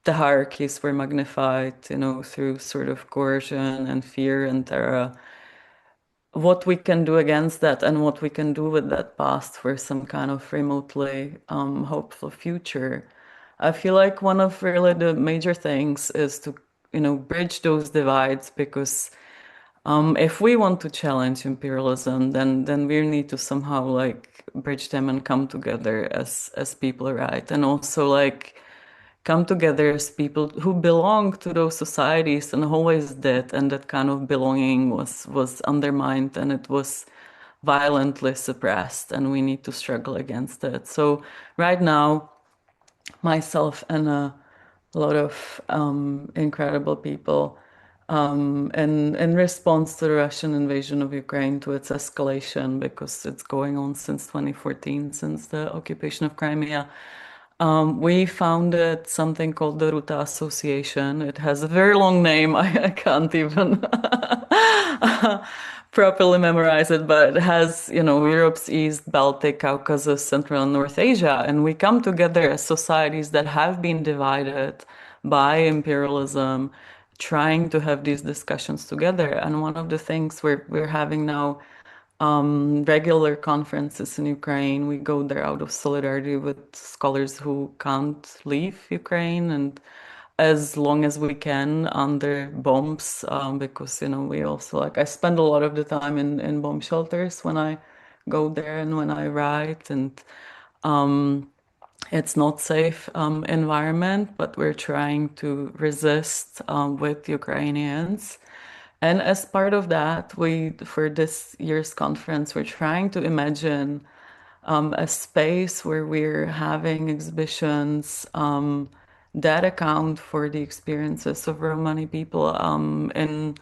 the hierarchies were magnified, through sort of coercion and fear and terror, what we can do against that and what we can do with that past for some kind of remotely hopeful future. I feel like one of really the major things is to, bridge those divides, because if we want to challenge imperialism, then we need to somehow like bridge them and come together as people, right? And also like come together as people who belong to those societies and always did, and that kind of belonging was undermined and it was violently suppressed, and we need to struggle against it. So right now, myself and a lot of incredible people, in response to the Russian invasion of Ukraine, to its escalation, because it's going on since 2014, since the occupation of Crimea, we founded something called the Ruta Association. It has a very long name. I can't even properly memorize it, but it has, Europe's East, Baltic, Caucasus, Central and North Asia. And we come together as societies that have been divided by imperialism, trying to have these discussions together. And one of the things we're having now, regular conferences in Ukraine. We go there out of solidarity with scholars who can't leave Ukraine, and as long as we can under bombs, because we also I spend a lot of the time in bomb shelters when I go there and when I write, and it's not safe environment, but we're trying to resist with Ukrainians. And as part of that, for this year's conference, we're trying to imagine a space where we're having exhibitions that account for the experiences of Romani people in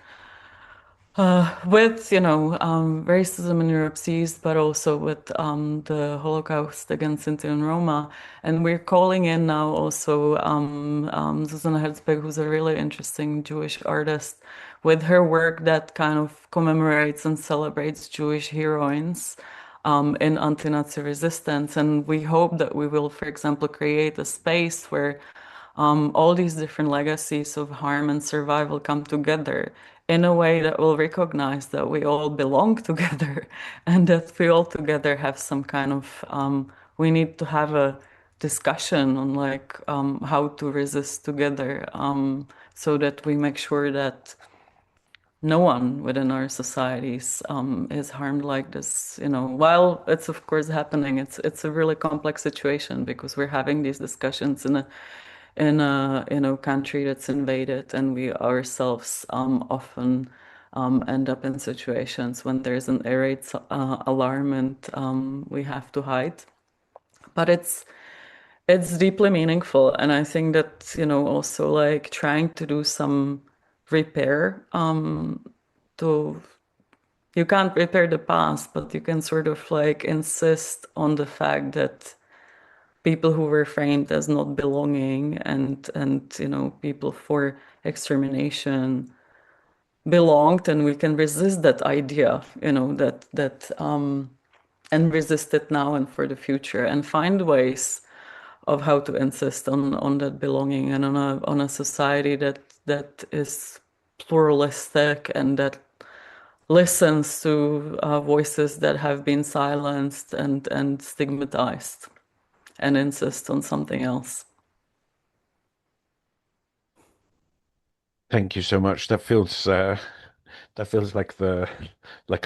with racism in Europe seized, but also with the Holocaust against Sinti and Roma. And we're calling in now also Zuzana Herzberg, who's a really interesting Jewish artist, with her work that kind of commemorates and celebrates Jewish heroines in anti-Nazi resistance. And we hope that we will, for example, create a space where all these different legacies of harm and survival come together in a way that will recognize that we all belong together and that we all together have some kind of, we need to have a discussion on how to resist together so that we make sure that no one within our societies is harmed like this. While it's of course happening, it's a really complex situation because we're having these discussions in a country that's invaded, and we ourselves often end up in situations when there's an air raid alarm and we have to hide. But it's deeply meaningful, and I think that also like trying to do some repair to you can't repair the past, but you can sort of like insist on the fact that people who were framed as not belonging and people for extermination belonged, and we can resist that idea, that and resist it now and for the future, and find ways of how to insist on that belonging and on a society that is pluralistic and that listens to voices that have been silenced and stigmatized and insist on something else.
Thank you so much. That feels like a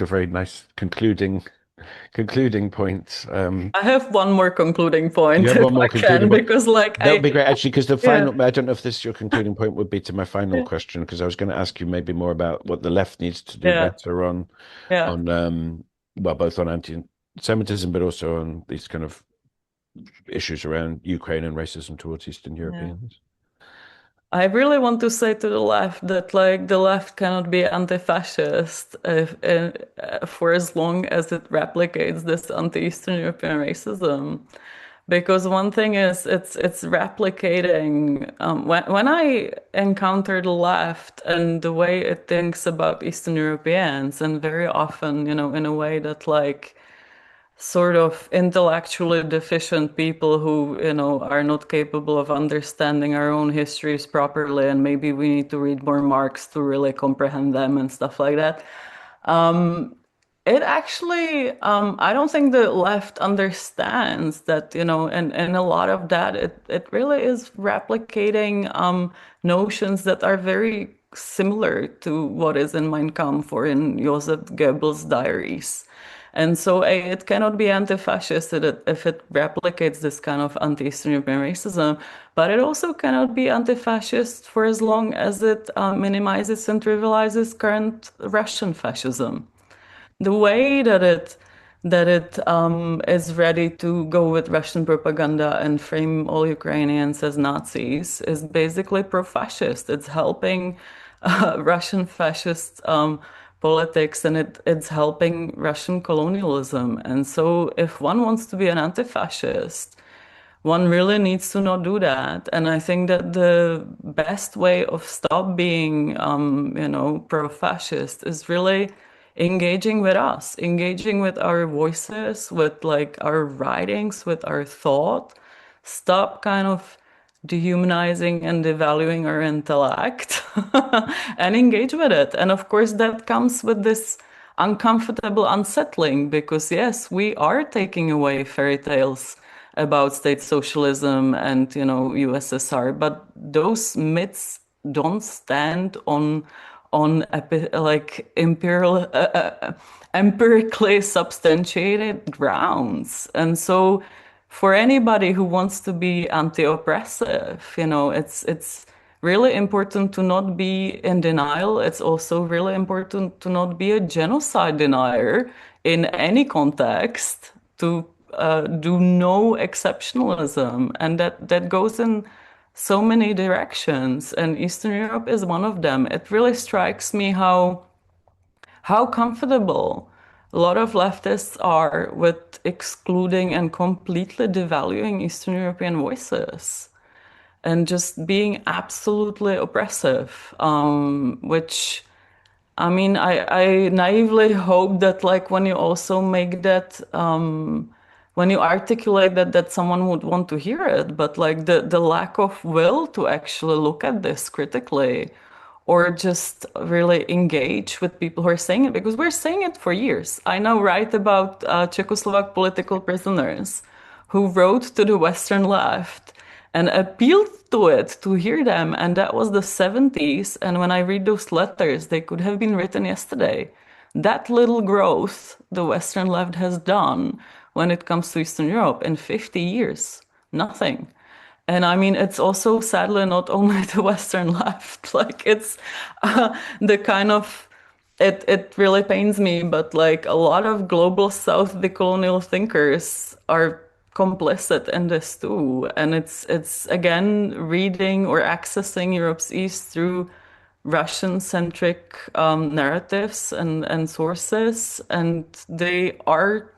very nice concluding point.
I have one more concluding point,
You have
if
one more
I
concluding
can,
point?
because
That would be great, actually, because the final,
Yeah.
I don't know if this is your concluding point, would be to my final question, because I was going to ask you maybe more about what the left needs to do
Yeah.
better on
Yeah.
well, both on anti-Semitism, but also on these kind of issues around Ukraine and racism towards Eastern Europeans.
I really want to say to the left that like the left cannot be anti-fascist for as long as it replicates this anti-Eastern European racism. Because one thing is it's replicating when I encounter the left and the way it thinks about Eastern Europeans, and very often, in a way that like sort of intellectually deficient people who, are not capable of understanding our own histories properly, and maybe we need to read more Marx to really comprehend them and stuff like that. It actually, I don't think the left understands that, and a lot of that, it really is replicating notions that are very similar to what is in Mein Kampf or in Joseph Goebbels' diaries. And so it cannot be anti-fascist if it replicates this kind of anti-Eastern European racism, but it also cannot be anti-fascist for as long as it minimizes and trivializes current Russian fascism. The way that it is ready to go with Russian propaganda and frame all Ukrainians as Nazis is basically pro-fascist. It's helping Russian fascist politics, and it's helping Russian colonialism. And so if one wants to be an anti-fascist, one really needs to not do that. And I think that the best way of stop being, pro-fascist is really engaging with us, engaging with our voices, with like our writings, with our thought. Stop kind of dehumanizing and devaluing our intellect and engage with it. And of course, that comes with this uncomfortable unsettling, because yes, we are taking away fairy tales about state socialism and USSR, but those myths don't stand on like empirically substantiated grounds. And so for anybody who wants to be anti-oppressive, it's really important to not be in denial. It's also really important to not be a genocide denier in any context, to do no exceptionalism. And that goes in so many directions, and Eastern Europe is one of them. It really strikes me how how comfortable a lot of leftists are with excluding and completely devaluing Eastern European voices and just being absolutely oppressive, which I mean, I naively hope that like when you also make that, when you articulate that someone would want to hear it, but like the lack of will to actually look at this critically or just really engage with people who are saying it, because we're saying it for years. I now write about Czechoslovak political prisoners who wrote to the Western left and appealed to it to hear them. And that was the 70s. And when I read those letters, they could have been written yesterday. That little growth the Western left has done when it comes to Eastern Europe in 50 years, nothing. And I mean, it's also sadly not only the Western left, like it's the kind of, it really pains me, but like a lot of global South decolonial thinkers are complicit in this too. And it's again reading or accessing Europe's East through Russian-centric narratives and sources, and they are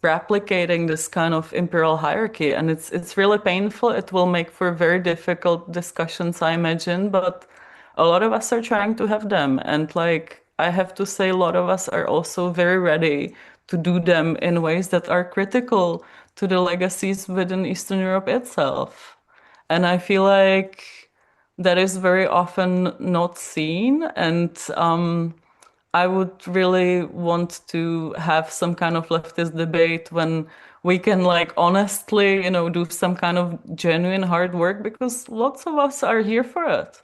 replicating this kind of imperial hierarchy, and it's really painful. It will make for very difficult discussions, I imagine, but a lot of us are trying to have them, and like I have to say, a lot of us are also very ready to do them in ways that are critical to the legacies within Eastern Europe itself. And I feel like that is very often not seen, and I would really want to have some kind of leftist debate when we can like honestly, do some kind of genuine hard work, because lots of us are here for it.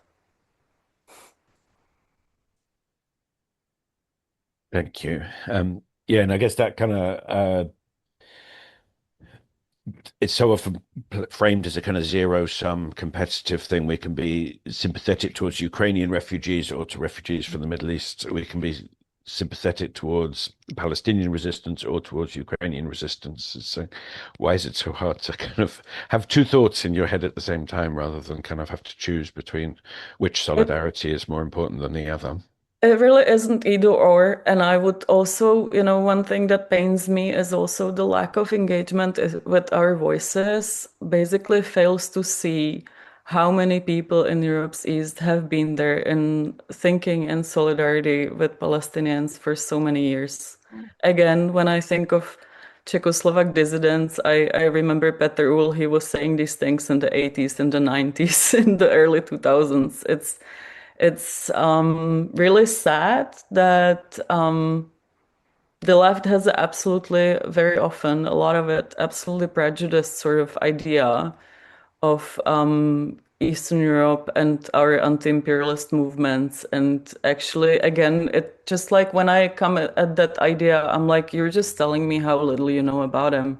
Thank you. Yeah, and I guess that kind of it's so often framed as a kind of zero-sum competitive thing. We can be sympathetic towards Ukrainian refugees or to refugees from the Middle East. We can be sympathetic towards Palestinian resistance or towards Ukrainian resistance. So why is it so hard to kind of have two thoughts in your head at the same time rather than kind of have to choose between which solidarity is more important than the other?
It really isn't either or. And I would also, one thing that pains me is also the lack of engagement with our voices basically fails to see how many people in Europe's East have been there in thinking in solidarity with Palestinians for so many years. Again, when I think of Czechoslovak dissidents, I remember Petr Uhl, he was saying these things in the 80s, in the 90s, in the early 2000s. It's really sad that the left has absolutely, very often, a lot of it, absolutely prejudiced sort of idea of Eastern Europe and our anti-imperialist movements. And actually, again, it just like when I come at that idea, I'm like, you're just telling me how little you know about him.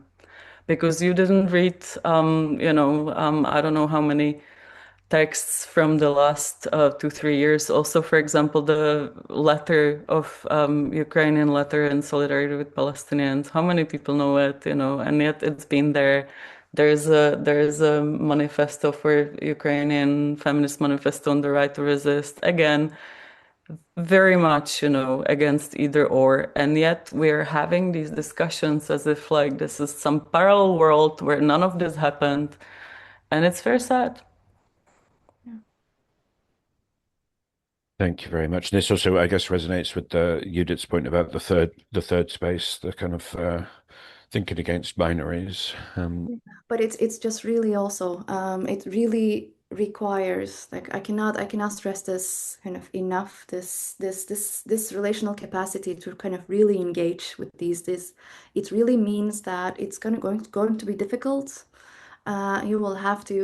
Because you didn't read, I don't know how many texts from the last 2-3 years. Also, for example, the letter of Ukrainian letter in solidarity with Palestinians. How many people know it? And yet it's been there. There's a manifesto for Ukrainian feminist manifesto on the right to resist. Again, very much, against either or. And yet we're having these discussions as if like this is some parallel world where none of this happened. And it's very sad.
Thank you very much. And this also, I guess, resonates with Yudit's point about the third space, the kind of thinking against binaries.
But it's just really also it really requires, like, I cannot stress this kind of enough, this relational capacity to kind of really engage with this. It really means that it's going to be difficult. You will have to,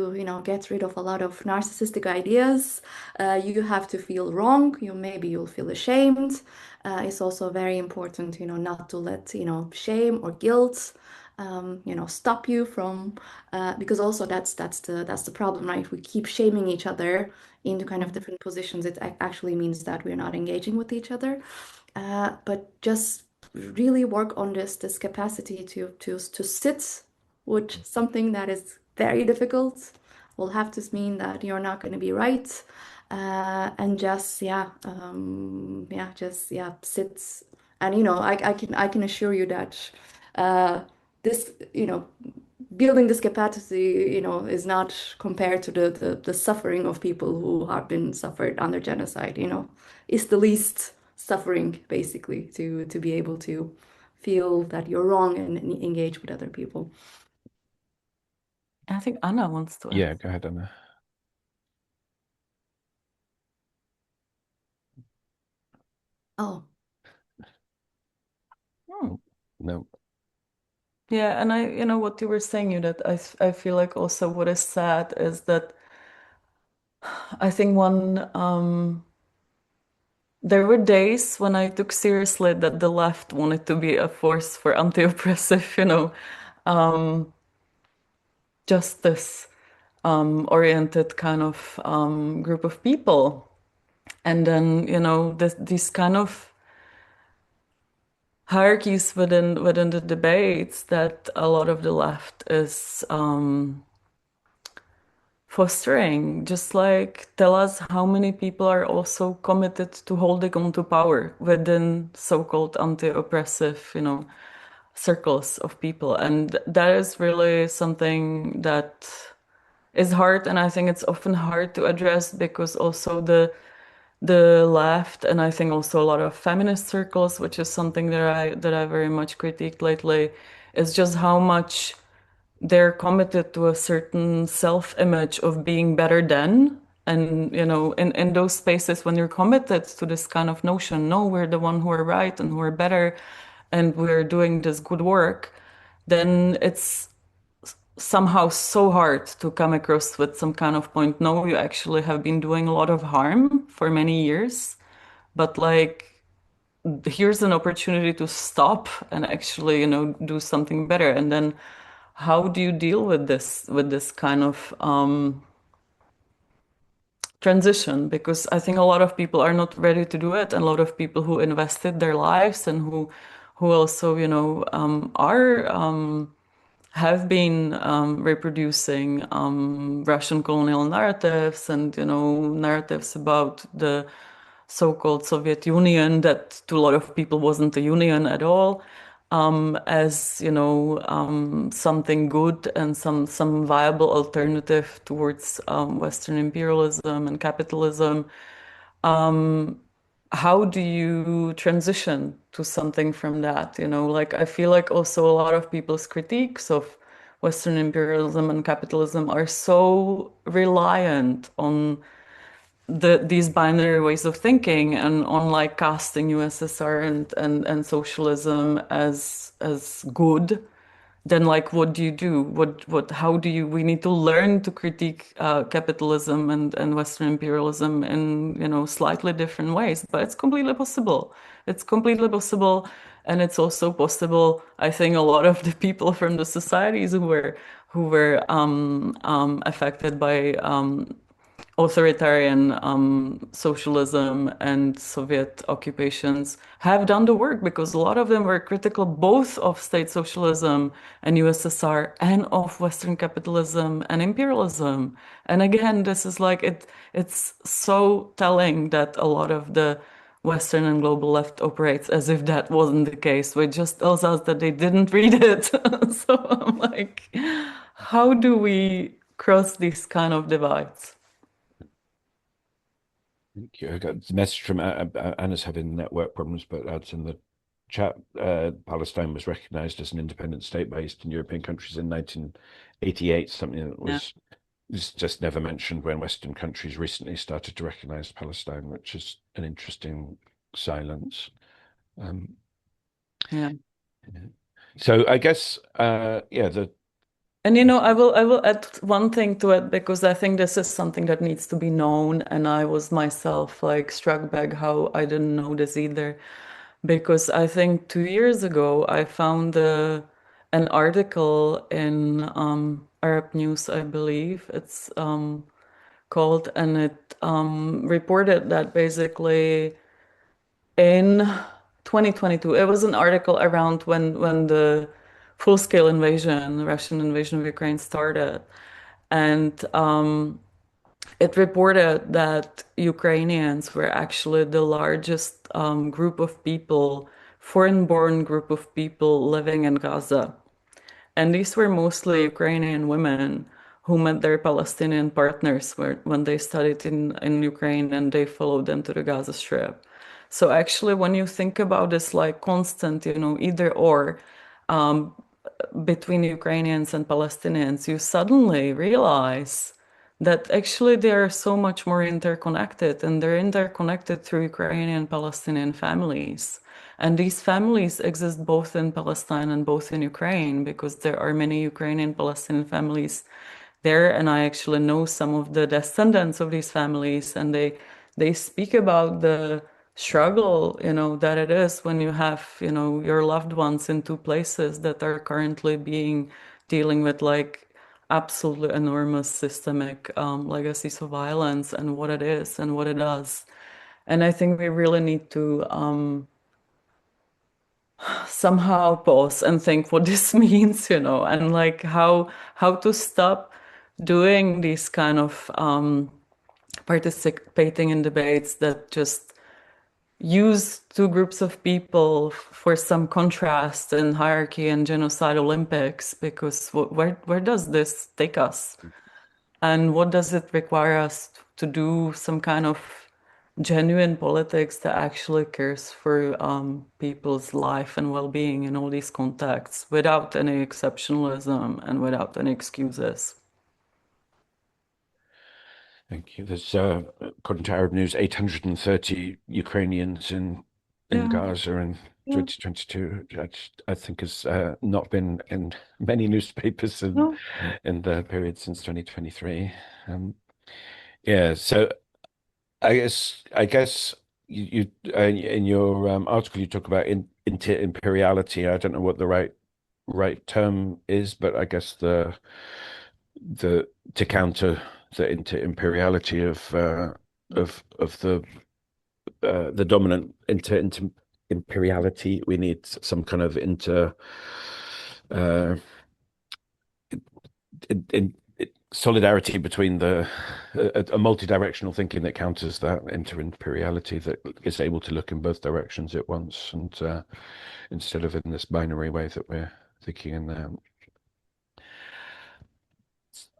get rid of a lot of narcissistic ideas. You have to feel wrong. You'll feel ashamed. It's also very important, not to let, shame or guilt, stop you from, because also that's the problem, right? We keep shaming each other into kind of different positions. It actually means that we're not engaging with each other. But just really work on this capacity to sit with something that is very difficult will have to mean that you're not going to be right. and just sits. And I can assure you that this building this capacity is not compared to the suffering of people who have been suffered under genocide. It's the least suffering, basically, to be able to feel that you're wrong and engage with other people.
I think Anna wants to
Yeah,
ask.
go ahead, Anna.
Oh,
No.
Yeah, and what you were saying, that I feel like also what is sad is that I think there were days when I took seriously that the left wanted to be a force for anti-oppressive, justice oriented kind of group of people. And then, these kind of hierarchies within the debates that a lot of the left is fostering, just like tell us how many people are also committed to holding on to power within so-called anti-oppressive, circles of people. And that is really something that is hard, and I think it's often hard to address because also the left, and I think also a lot of feminist circles, which is something that I very much critiqued lately, is just how much they're committed to a certain self-image of being better than. And in those spaces when you're committed to this kind of notion, no, we're the one who are right and who are better and we're doing this good work, then it's somehow so hard to come across with some kind of point. No, you actually have been doing a lot of harm for many years, but like here's an opportunity to stop and actually do something better. And then how do you deal with this kind of transition? Because I think a lot of people are not ready to do it, and a lot of people who invested their lives and who also are have been reproducing Russian colonial narratives and narratives about the so-called Soviet Union that to a lot of people wasn't a union at all, as something good and some viable alternative towards Western imperialism and capitalism. How do you transition to something from that? Like I feel like also a lot of people's critiques of Western imperialism and capitalism are so reliant on these binary ways of thinking and on like casting USSR and socialism as good. Then like what do you do? How do you we need to learn to critique capitalism and Western imperialism in slightly different ways, but it's completely possible. It's completely possible. And it's also possible, I think, a lot of the people from the societies who were affected by authoritarian socialism and Soviet occupations have done the work, because a lot of them were critical both of state socialism and USSR and of Western capitalism and imperialism. And again, this is like it's so telling that a lot of the Western and global left operates as if that wasn't the case, which just tells us that they didn't read it. So I'm like, how do we cross these kind of divides?
Thank you. I got a message from Anna's having network problems, but adds in the chat. Palestine was recognized as an independent state by Eastern European countries in 1988, something that was just never mentioned when Western countries recently started to recognize Palestine, which is an interesting silence.
Yeah.
So I guess,
And I will add one thing to it, because I think this is something that needs to be known. And I was myself like struck back how I didn't know this either. Because I think 2 years ago I found an article in Arab News, I believe it's called, and it reported that basically in 2022, it was an article around when the full-scale invasion, Russian invasion of Ukraine started. And it reported that Ukrainians were actually the largest group of people, foreign-born group of people living in Gaza. And these were mostly Ukrainian women who met their Palestinian partners when they studied in Ukraine and they followed them to the Gaza Strip. So actually, when you think about this like constant, either or between Ukrainians and Palestinians, you suddenly realize that actually they are so much more interconnected, and they're interconnected through Ukrainian Palestinian families. And these families exist both in Palestine and both in Ukraine, because there are many Ukrainian Palestinian families there, and I actually know some of the descendants of these families, and they speak about the struggle, that it is when you have, your loved ones in two places that are currently dealing with like absolutely enormous systemic legacies of violence, and what it is and what it does. And I think we really need to somehow pause and think what this means, and like how to stop doing these kind of participating in debates that just use two groups of people for some contrast and hierarchy and genocide Olympics, because where does this take us? And what does it require us to do some kind of genuine politics that actually cares for people's life and well-being in all these contexts without any exceptionalism and without any excuses?
Thank you. There's, according to Arab News, 830 Ukrainians in Gaza in 2022. I think has not been in many newspapers in the period since 2023. Yeah, so I guess you in your article you talk about inter-imperiality. I don't know what the right term is, but I guess the to counter the inter-imperiality of the dominant inter-imperiality, we need some kind of in solidarity between a multi-directional thinking that counters that inter-imperiality, that is able to look in both directions at once, and instead of in this binary way that we're thinking in there.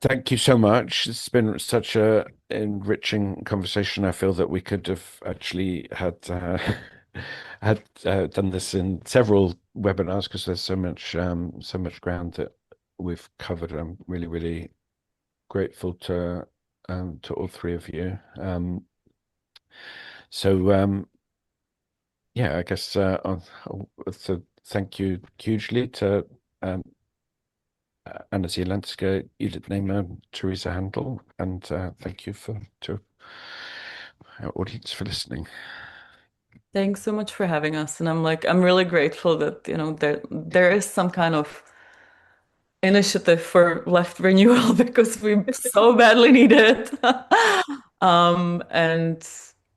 Thank you so much. It's been such a enriching conversation. I feel that we could have actually had done this in several webinars, because there's so much ground that we've covered. I'm really, really grateful to all three of you. Yeah, I guess so thank you hugely to Anna Zielinska, Yudit, Tereza, Hendl, and thank you to our audience for listening.
Thanks so much for having us. And I'm really grateful that, there is some kind of initiative for left renewal because we so badly need it. And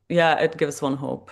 yeah, it gives one hope.